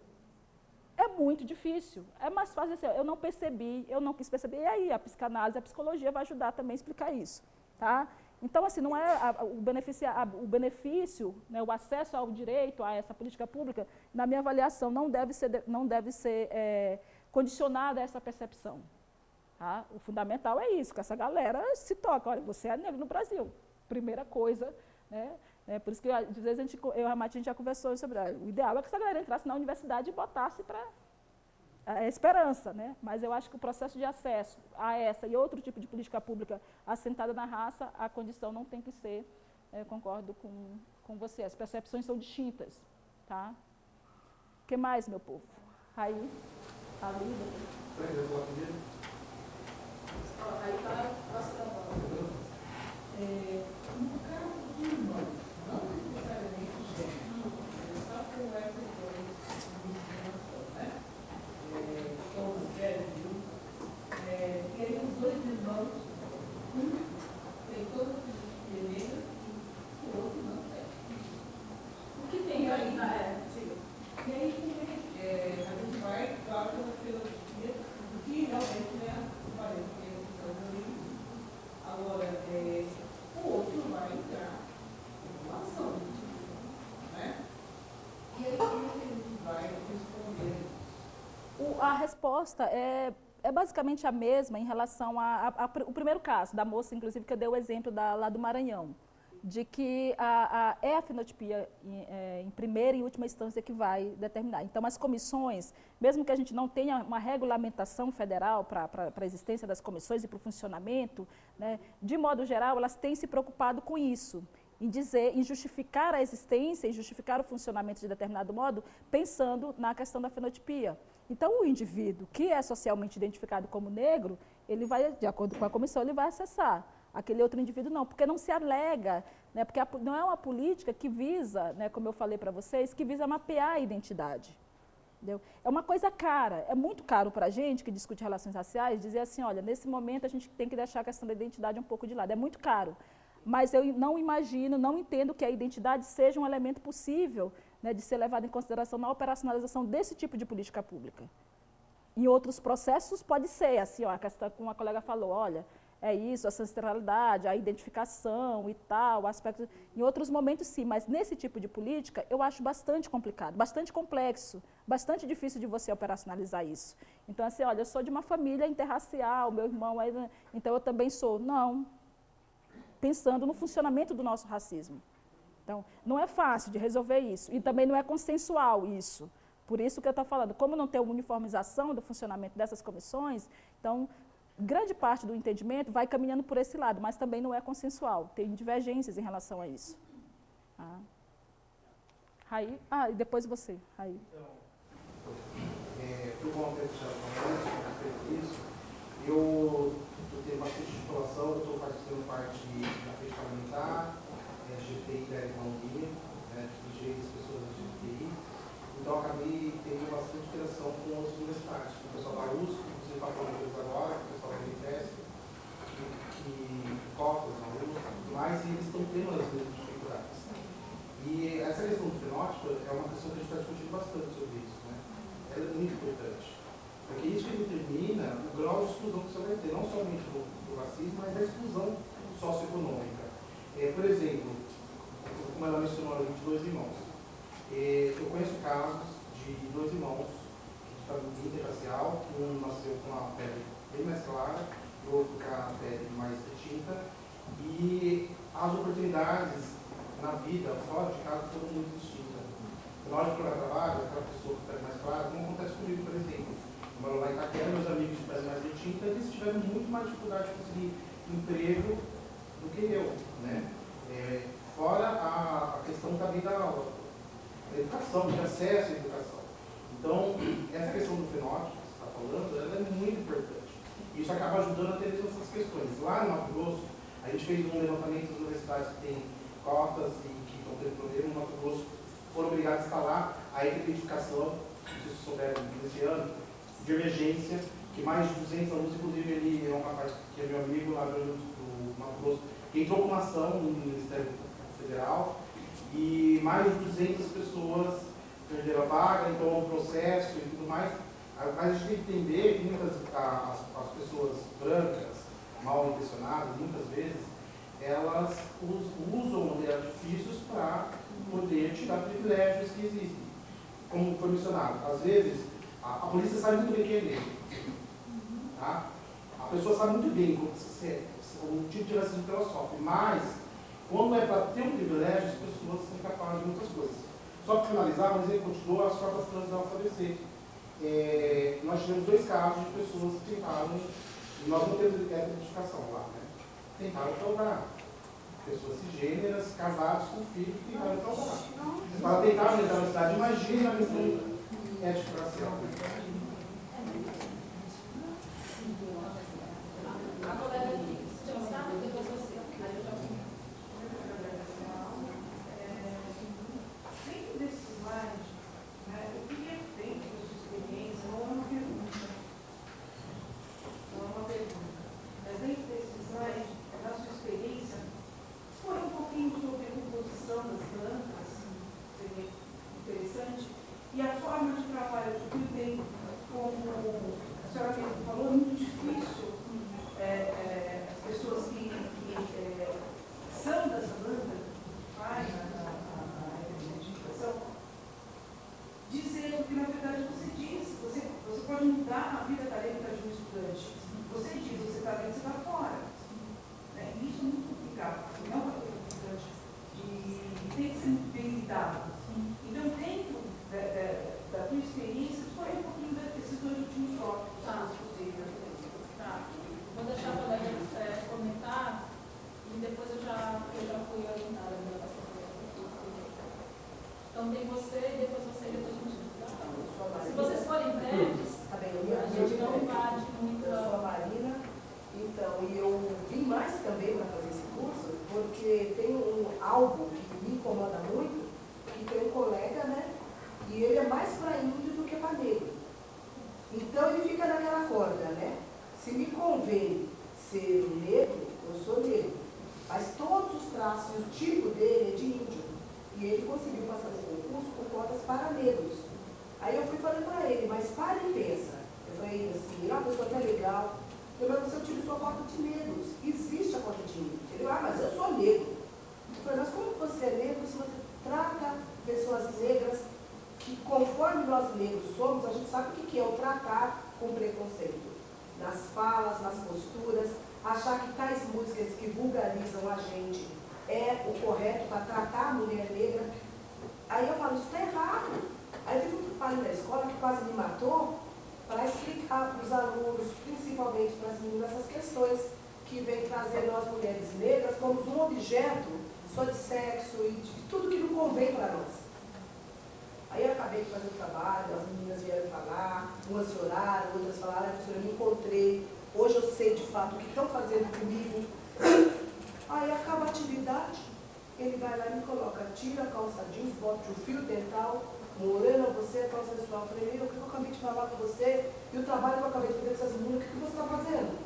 é muito difícil, é mais fácil assim, eu não percebi, eu não quis perceber, e aí a psicanálise, a psicologia vai ajudar também a explicar isso, tá? Então, assim, não é o benefício, né, o acesso ao direito a essa política pública, na minha avaliação, não deve ser condicionado a essa percepção. Tá? O fundamental é isso, que essa galera se toca. Olha, você é negro no Brasil, primeira coisa. Né? Por isso que, às vezes, eu e a Mati, a gente já conversou sobre o ideal é que essa galera entrasse na universidade e botasse para a esperança, né? Mas eu acho que o processo de acesso a essa e outro tipo de política pública assentada na raça, a condição não tem que ser, concordo com você, as percepções são distintas. Tá? O que mais, meu povo? Aí, ali. Aí está nossa trabalho. No caso de irmãos, não necessariamente gênero, só com essas duas discriminações, né? Como o Zé viu, tem os dois irmãos, tem todas as meninas e o outro não tem. O que tem aí na E aí, a gente vai, claro, pela filosofia, do que realmente é aparente. Agora, o outro vai entrar em uma ação, né? E aí, como é que a gente vai responder? A resposta é basicamente a mesma em relação ao primeiro caso, da moça, inclusive, que eu dei o exemplo lá do Maranhão, de que é a fenotipia em primeira e última instância que vai determinar. Então, as comissões, mesmo que a gente não tenha uma regulamentação federal para a existência das comissões e para o funcionamento, né, de modo geral, elas têm se preocupado com isso, em justificar a existência e justificar o funcionamento de determinado modo, pensando na questão da fenotipia. Então, o indivíduo que é socialmente identificado como negro, ele vai, de acordo com a comissão, ele vai acessar. Aquele outro indivíduo não, porque não se alega, né, porque não é uma política que visa, né, como eu falei para vocês, que visa mapear a identidade. Entendeu? É uma coisa cara, é muito caro para a gente que discute relações raciais, dizer assim, olha, nesse momento a gente tem que deixar a questão da identidade um pouco de lado, é muito caro. Mas eu não imagino, não entendo que a identidade seja um elemento possível, né, de ser levado em consideração na operacionalização desse tipo de política pública. Em outros processos pode ser, assim, ó, a questão, como a colega falou, olha, é isso, a ancestralidade, a identificação e tal, aspectos. Em outros momentos, sim, mas nesse tipo de política, eu acho bastante complicado, bastante complexo, bastante difícil de você operacionalizar isso. Então, assim, olha, eu sou de uma família interracial, meu irmão, então eu também sou. Não. Pensando no funcionamento do nosso racismo. Então, não é fácil de resolver isso, e também não é consensual isso. Por isso que eu estou falando, como não tem uma uniformização do funcionamento dessas comissões, então, grande parte do entendimento vai caminhando por esse lado, mas também não é consensual, tem divergências em relação a isso. Raí? E depois você, Raí. Então, por conta disso, eu tenho bastante articulação, eu estou participando parte da frente parlamentar, GTI da Irmãozinha, dos direitos das pessoas da GTI, então acabei tendo bastante interação com outros universitários, com o pessoal da USP, que está falando agora, com o pessoal da Unifesp, que cotas na USP, mas eles estão tendo as mesmas dificuldades. E essa questão do fenótipo é uma questão que a gente está discutindo bastante sobre isso, né? Ela é muito importante. Porque isso que determina o grau de exclusão que você vai ter, não somente do racismo, mas da exclusão socioeconômica. Por exemplo, como ela mencionou ali, de 2 irmãos. Eu conheço casos de 2 irmãos de família interracial, que um nasceu com a pele bem mais clara e o outro com a pele mais retinta, e as oportunidades na vida, fora de casa, foram muito distintas. Na hora de procurar trabalho, aquela pessoa que pele mais clara, como acontece comigo, por exemplo. Eu moro lá em Itaquera, meus amigos de pele mais retinta, eles tiveram muito mais dificuldade de conseguir emprego do que eu, né? Fora a questão também da educação, de acesso à educação. Então, essa questão do fenótipo que você está falando, ela é muito importante. E isso acaba ajudando a ter essas questões. Lá no Mato Grosso, a gente fez um levantamento das universidades que têm cotas e que estão tendo problema. No Mato Grosso foram obrigados a instalar a identificação, não sei se souberam desse ano, de emergência, que mais de 200 alunos, inclusive ele é um rapaz que é meu amigo lá do Mato Grosso, que entrou com uma ação no Ministério Federal, e mais de 200 pessoas perderam a vaga, então o processo e tudo mais. Mas a gente tem que entender que muitas as pessoas brancas, mal intencionadas, muitas vezes, elas usam artifícios para poder tirar privilégios que existem. Como foi mencionado, às vezes a polícia sabe muito bem quem é negro. Tá? A pessoa sabe muito bem o tipo de racismo que ela sofre, mas quando é para ter um privilégio, as pessoas são capazes de muitas coisas. Só para finalizar, mas ele continuou as cotas trans da UFABC. Nós tivemos 2 casos de pessoas que tentaram, e nós não temos essa identificação lá, né? Tentaram fraudar. Pessoas cisgêneras, casadas com filhos, que tentaram fraudar. Para tentar entrar na cidade, imagina a questão étnico-racial. A colega aqui, se chama, depois você. Dentro desse slide, né, eu queria ter da sua experiência, não é uma pergunta. Não é uma pergunta. Mas dentro desse slide, da sua experiência, foi um pouquinho sobre a composição das plantas, seria interessante, e a forma de trabalho que o tem, como a senhora mesmo falou, é muito difícil as pessoas que são dessa banda, fazem a identificação, dizer o que na verdade você diz. Você pode mudar a vida acadêmica de um estudante. Você diz, você está dentro, você está fora. Né? E isso é muito complicado, não é uma coisa importante e tem que ser muito bem lidado. Então, dentro da tua experiência, foi um pouquinho desses 2 últimos tópicos. Tá. Vou deixar a colega comentar e depois eu já fui orientada pela colega. Então tem você e depois você e depois você. Se vocês forem breves, a gente não invade muito. Eu sou a Marina, então, e eu vim mais também para fazer esse curso, porque tem algo que me incomoda muito, que tem um colega, né, e ele é mais para índio do que para negro. Então ele fica naquela corda, né? Se me convém ser negro, eu sou negro. Mas todos os traços e o tipo dele é de índio. E ele conseguiu passar no concurso com cotas para negros. Aí eu fui falando para ele, mas para e pensa. Eu falei assim, ele é uma pessoa até legal. Eu falei, mas você utilizou a cota de negros. Existe a cota de negros. Ele falou, mas eu sou negro. Eu falei, mas como você é negro se você trata pessoas negras que, conforme nós negros somos, a gente sabe o que é o tratar com preconceito. Nas falas, nas posturas, achar que tais músicas que vulgarizam a gente é o correto para tratar a mulher negra. Aí eu falo, isso está errado. Aí eu fiz um trabalho na escola que quase me matou para explicar para os alunos, principalmente para as meninas, essas questões que vem trazendo as mulheres negras como um objeto só de sexo e de tudo que não convém para nós. Aí eu acabei de fazer o trabalho, as meninas vieram falar, umas choraram, outras falaram, professora, eu me encontrei, hoje eu sei de fato o que estão fazendo comigo. Aí acaba a atividade, ele vai lá e me coloca, tira a calça jeans, bota o fio dental, morena, você é calça sensual. Eu falei, o que eu acabei de falar com você, e o trabalho que eu acabei de fazer com essas meninas, o que você está fazendo?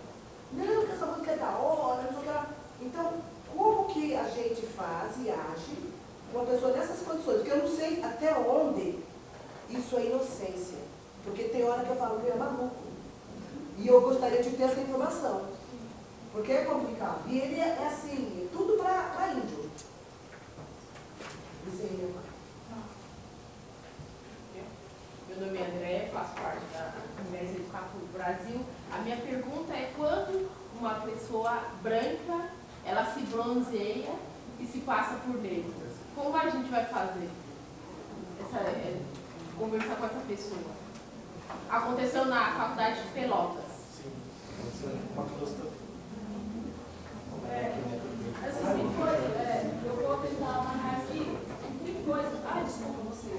Não, que essa música é da hora, não sei o que lá. Então, como que a gente faz e age uma pessoa nessas condições? Porque eu não sei até onde isso é inocência. Porque tem hora que eu falo que é maluco. E eu gostaria de ter essa informação. Porque é complicado. E ele é assim, tudo para índio. Meu nome é André, faço parte da Conversa Educação do Brasil. A minha pergunta é quando uma pessoa branca, ela se bronzeia e se passa por negro. Como a gente vai fazer? Conversar com essa pessoa. Aconteceu na Faculdade de Pelotas. Sim, aconteceu em Mato Grosso também. Essas tem coisas, eu vou tentar amarrar aqui, tem coisas, desculpa você,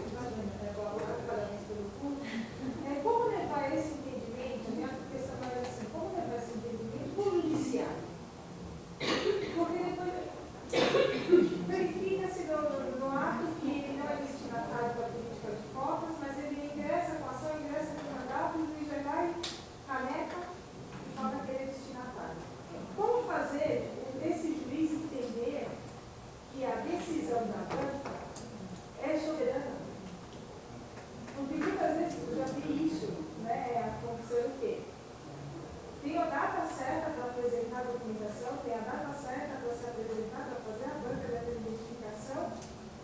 como levar esse entendimento, a minha questão vai assim, como levar esse entendimento para o judiciário? Porque depois verifica-se no ato que ele não é destinatário da política de cotas, mas ele ingressa com a ação, ingressa com o mandato, o juiz vai lá e caneca e fala que ele é destinatário. Como fazer esse juiz entender que a decisão da banca é soberana? Porque muitas vezes eu já vi isso, acontecer o quê? Tem a data certa para apresentar a documentação, tem a data certa para se apresentar, para fazer a banca da identificação,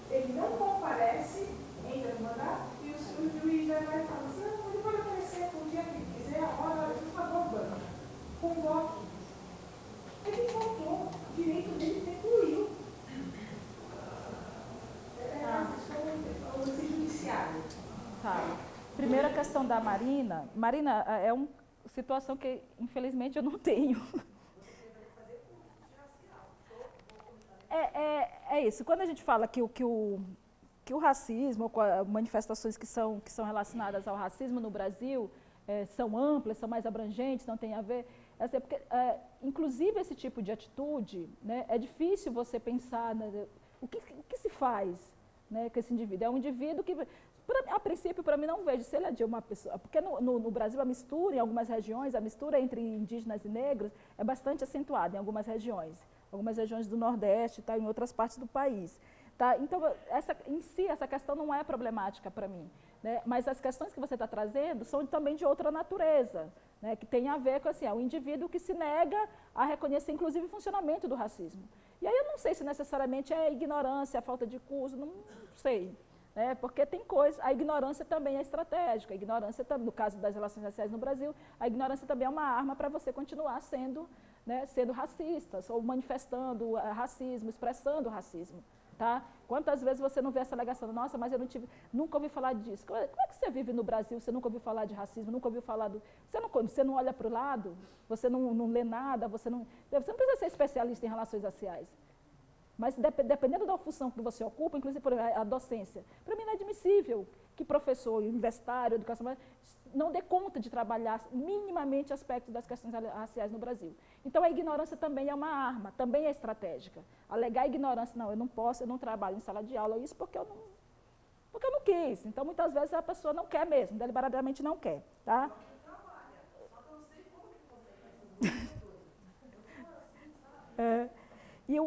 ele não comparece, entra no mandato, e o juiz já vai falar assim, não, ele pode aparecer com o dia que ele quiser, a hora, por favor, banca, com voto. Ele faltou, o direito dele concluiu. Esse judiciário. Tá. Primeira questão da Marina. Marina, é uma situação que, infelizmente, eu não tenho. É isso. Quando a gente fala que o racismo, ou manifestações que são relacionadas ao racismo no Brasil, são amplas, são mais abrangentes, não tem a ver... porque, inclusive, esse tipo de atitude, né, é difícil você pensar o que se faz, né, com esse indivíduo. É um indivíduo que, a princípio, para mim, não vejo se ele é de uma pessoa... Porque no Brasil, a mistura, em algumas regiões, a mistura entre indígenas e negros é bastante acentuada em algumas regiões do Nordeste, tá, em outras partes do país. Tá? Então, essa questão não é problemática para mim. Né? Mas as questões que você está trazendo são também de outra natureza, né? Que tem a ver com o indivíduo que se nega a reconhecer, inclusive, o funcionamento do racismo. E aí eu não sei se necessariamente é ignorância, a falta de curso, não sei. Né? Porque tem coisas, a ignorância também é estratégica, a ignorância, no caso das relações raciais no Brasil, a ignorância também é uma arma para você continuar sendo racistas, ou manifestando racismo, expressando racismo. Tá? Quantas vezes você não vê essa alegação, nossa, mas eu nunca ouvi falar disso. Como é que você vive no Brasil, você nunca ouviu falar de racismo, nunca ouviu falar você não olha para o lado, você não lê nada, você não precisa ser especialista em relações raciais. Mas dependendo da função que você ocupa, inclusive por a docência, para mim não é admissível que professor, universitário, educação, não dê conta de trabalhar minimamente aspectos das questões raciais no Brasil. Então, a ignorância também é uma arma, também é estratégica. Alegar ignorância, não, eu não posso, eu não trabalho em sala de aula, isso porque eu não quis. Então, muitas vezes, a pessoa não quer mesmo, deliberadamente não quer. Tá? E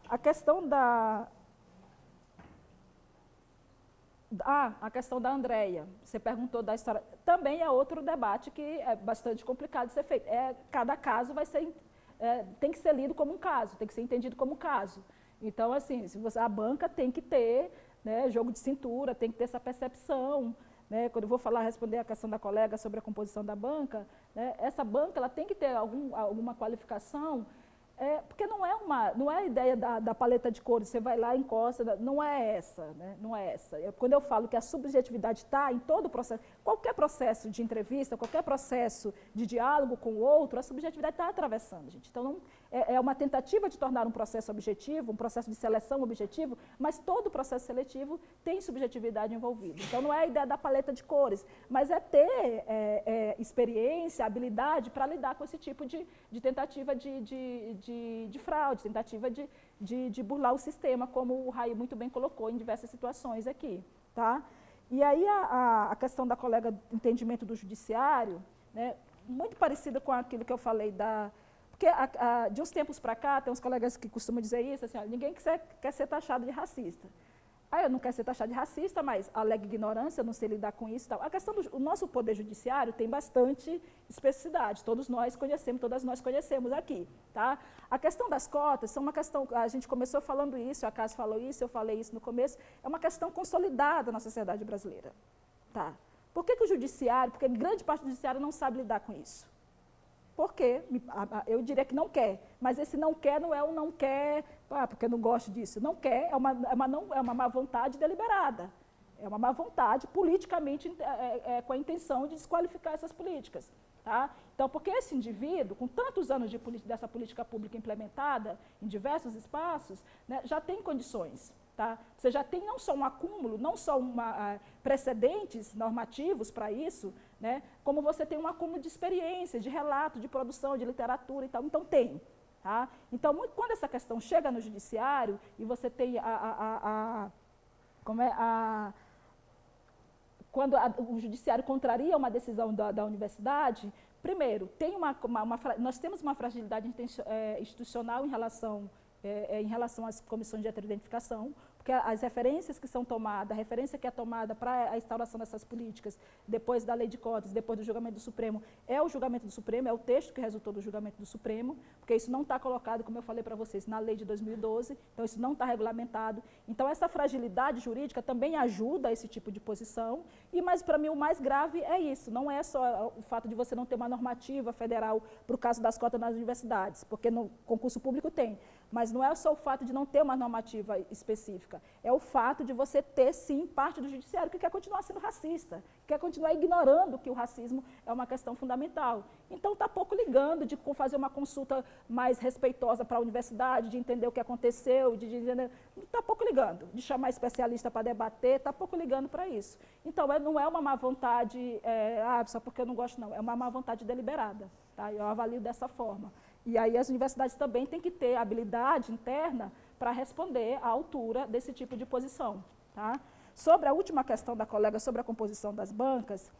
a questão a questão da Andréia, você perguntou da história, também é outro debate que é bastante complicado de ser feito. Cada caso tem que ser lido como um caso, tem que ser entendido como um caso. Então, assim, a banca tem que ter, né, jogo de cintura, tem que ter essa percepção. Né, quando eu vou responder a questão da colega sobre a composição da banca, né, essa banca ela tem que ter alguma qualificação, porque não é a ideia da paleta de cores, você vai lá e encosta, não é essa. Né, não é essa. Quando eu falo que a subjetividade está em todo o processo, qualquer processo de entrevista, qualquer processo de diálogo com o outro, a subjetividade está atravessando, gente. Então, é uma tentativa de tornar um processo objetivo, um processo de seleção objetivo, mas todo processo seletivo tem subjetividade envolvida. Então, não é a ideia da paleta de cores, mas é ter experiência, habilidade para lidar com esse tipo de tentativa de fraude, tentativa de burlar o sistema, como o Raí muito bem colocou em diversas situações aqui. Tá? E aí a questão da colega do entendimento do judiciário, né, muito parecida com aquilo que eu falei porque de uns tempos para cá, tem uns colegas que costumam dizer isso, assim, ninguém quer ser taxado de racista. eu não quero ser taxado de racista, mas alega ignorância, eu não sei lidar com isso e tal. A questão do nosso poder judiciário tem bastante especificidade, todas nós conhecemos aqui. Tá? A questão das cotas são uma questão, a gente começou falando isso, a Cássio falou isso, eu falei isso no começo, é uma questão consolidada na sociedade brasileira. Tá? Por que o judiciário, porque grande parte do judiciário não sabe lidar com isso? Porque eu diria que não quer, mas esse não quer não é um não quer, porque eu não gosto disso. Não quer é uma má vontade deliberada. É uma má vontade politicamente com a intenção de desqualificar essas políticas. Tá? Então, porque esse indivíduo, com tantos anos dessa política pública implementada em diversos espaços, né, já tem condições. Tá? Você já tem não só um acúmulo, não só precedentes normativos para isso, né? Como você tem um acúmulo de experiência, de relato, de produção, de literatura e tal. Então tem. Tá? Então, quando essa questão chega no judiciário e você tem quando o judiciário contraria uma decisão da universidade, primeiro, nós temos uma fragilidade institucional em relação às comissões de heteroidentificação, porque as referências que são tomadas, a referência que é tomada para a instauração dessas políticas, depois da lei de cotas, depois do julgamento do Supremo, é o julgamento do Supremo, é o texto que resultou do julgamento do Supremo, porque isso não está colocado, como eu falei para vocês, na lei de 2012, então isso não está regulamentado. Então essa fragilidade jurídica também ajuda a esse tipo de posição, mas para mim o mais grave é isso, não é só o fato de você não ter uma normativa federal para o caso das cotas nas universidades, porque no concurso público tem, mas não é só o fato de não ter uma normativa específica, é o fato de você ter, sim, parte do judiciário que quer continuar sendo racista, quer continuar ignorando que o racismo é uma questão fundamental. Então, está pouco ligando de fazer uma consulta mais respeitosa para a universidade, de entender o que aconteceu, está pouco ligando, de chamar especialista para debater, está pouco ligando para isso. Então, não é uma má vontade, só porque eu não gosto, não, é uma má vontade deliberada. Tá? Eu avalio dessa forma. E aí as universidades também têm que ter habilidade interna para responder à altura desse tipo de posição. Tá? Sobre a última questão da colega sobre a composição das bancas,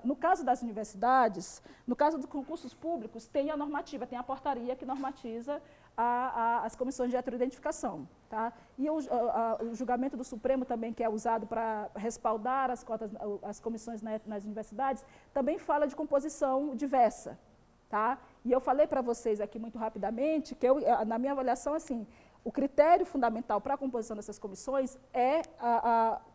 no caso das universidades, no caso dos concursos públicos, tem a normativa, tem a portaria que normatiza as comissões de heteroidentificação. Tá? E o julgamento do Supremo também, que é usado para respaldar as comissões nas universidades, também fala de composição diversa. Tá? E eu falei para vocês aqui muito rapidamente que, na minha avaliação, assim, o critério fundamental para a composição dessas comissões é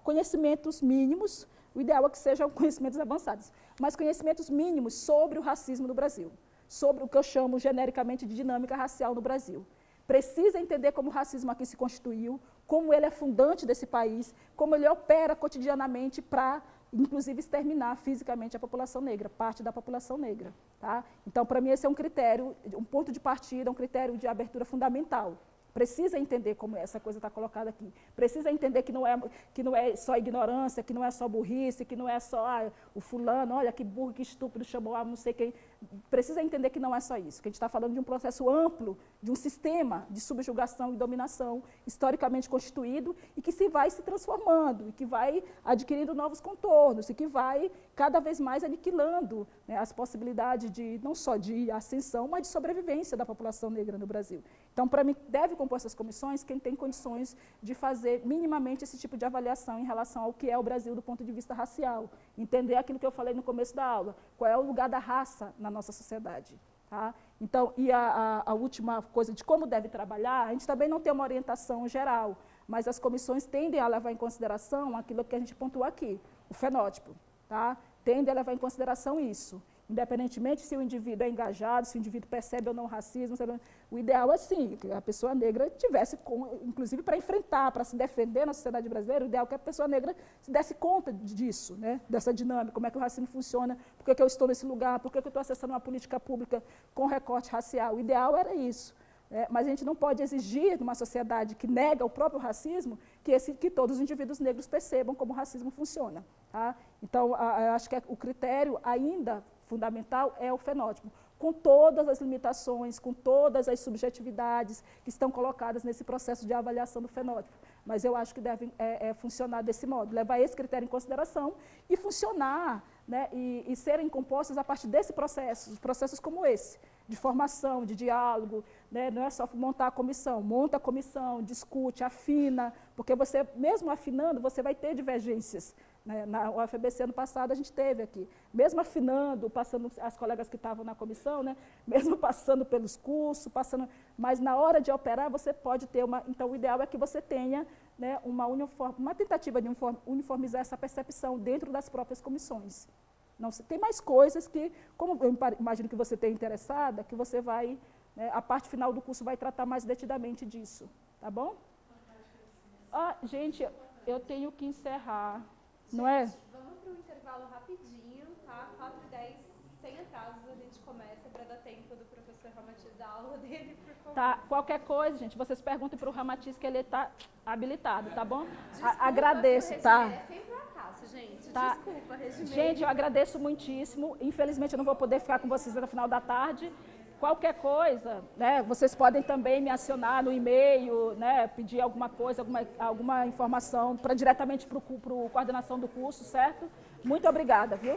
conhecimentos mínimos, o ideal é que sejam conhecimentos avançados, mas conhecimentos mínimos sobre o racismo no Brasil, sobre o que eu chamo genericamente de dinâmica racial no Brasil. Precisa entender como o racismo aqui se constituiu, como ele é fundante desse país, como ele opera cotidianamente para, inclusive, exterminar fisicamente a população negra, parte da população negra. Tá? Então, para mim, esse é um critério, um ponto de partida, um critério de abertura fundamental. Precisa entender como essa coisa está colocada aqui. Precisa entender que não é só ignorância, que não é só burrice, que não é só o fulano, olha que burro, que estúpido, chamou não sei quem. Precisa entender que não é só isso, que a gente está falando de um processo amplo, de um sistema de subjugação e dominação historicamente constituído e que vai se transformando, e que vai adquirindo novos contornos, e que vai cada vez mais aniquilando, né, as possibilidades não só de ascensão, mas de sobrevivência da população negra no Brasil. Então, para mim, deve compor essas comissões quem tem condições de fazer minimamente esse tipo de avaliação em relação ao que é o Brasil do ponto de vista racial. Entender aquilo que eu falei no começo da aula, qual é o lugar da raça na nossa sociedade. Tá? Então, e a última coisa de como deve trabalhar, a gente também não tem uma orientação geral, mas as comissões tendem a levar em consideração aquilo que a gente pontuou aqui, o fenótipo. Tá? Tendem a levar em consideração isso. Independentemente se o indivíduo é engajado, se o indivíduo percebe ou não o racismo, o ideal é sim, que a pessoa negra tivesse, inclusive para enfrentar, para se defender na sociedade brasileira, o ideal é que a pessoa negra se desse conta disso, né, dessa dinâmica, como é que o racismo funciona, por que eu estou nesse lugar, por que eu estou acessando uma política pública com recorte racial. O ideal era isso. Mas a gente não pode exigir, numa sociedade que nega o próprio racismo, que todos os indivíduos negros percebam como o racismo funciona. Tá? Então, eu acho que o critério ainda fundamental é o fenótipo, com todas as limitações, com todas as subjetividades que estão colocadas nesse processo de avaliação do fenótipo. Mas eu acho que deve funcionar desse modo, levar esse critério em consideração e funcionar, né, e serem compostos a partir desse processo, processos como esse. de formação, de diálogo, né? Não é só monta a comissão, discute, afina, porque você, mesmo afinando, você vai ter divergências. Né? Na UFABC, ano passado, a gente teve aqui. Mesmo afinando, passando as colegas que estavam na comissão, né? Mesmo passando pelos cursos, mas na hora de operar, você pode ter uma... Então, o ideal é que você tenha, né, uma tentativa de uniformizar essa percepção dentro das próprias comissões. Não, tem mais coisas que, como eu imagino que você tenha interessada, que você vai, né, a parte final do curso vai tratar mais detidamente disso, tá bom? Gente, eu tenho que encerrar, não é? Vamos para um intervalo rapidinho, tá? 4h10, sem atrasos, a gente começa para dar tempo do professor Ramatiz dar a aula dele, por favor. Tá, qualquer coisa, gente, vocês perguntem para o Ramatiz que ele está habilitado, tá bom? Desculpa, agradeço, tá? É sempre um acaso, gente. Tá. Desculpa, Regimene. Gente, eu agradeço muitíssimo. Infelizmente, eu não vou poder ficar com vocês no final da tarde. Qualquer coisa, né, vocês podem também me acionar no e-mail, né, pedir alguma coisa, alguma informação diretamente para a coordenação do curso, certo? Muito obrigada, viu?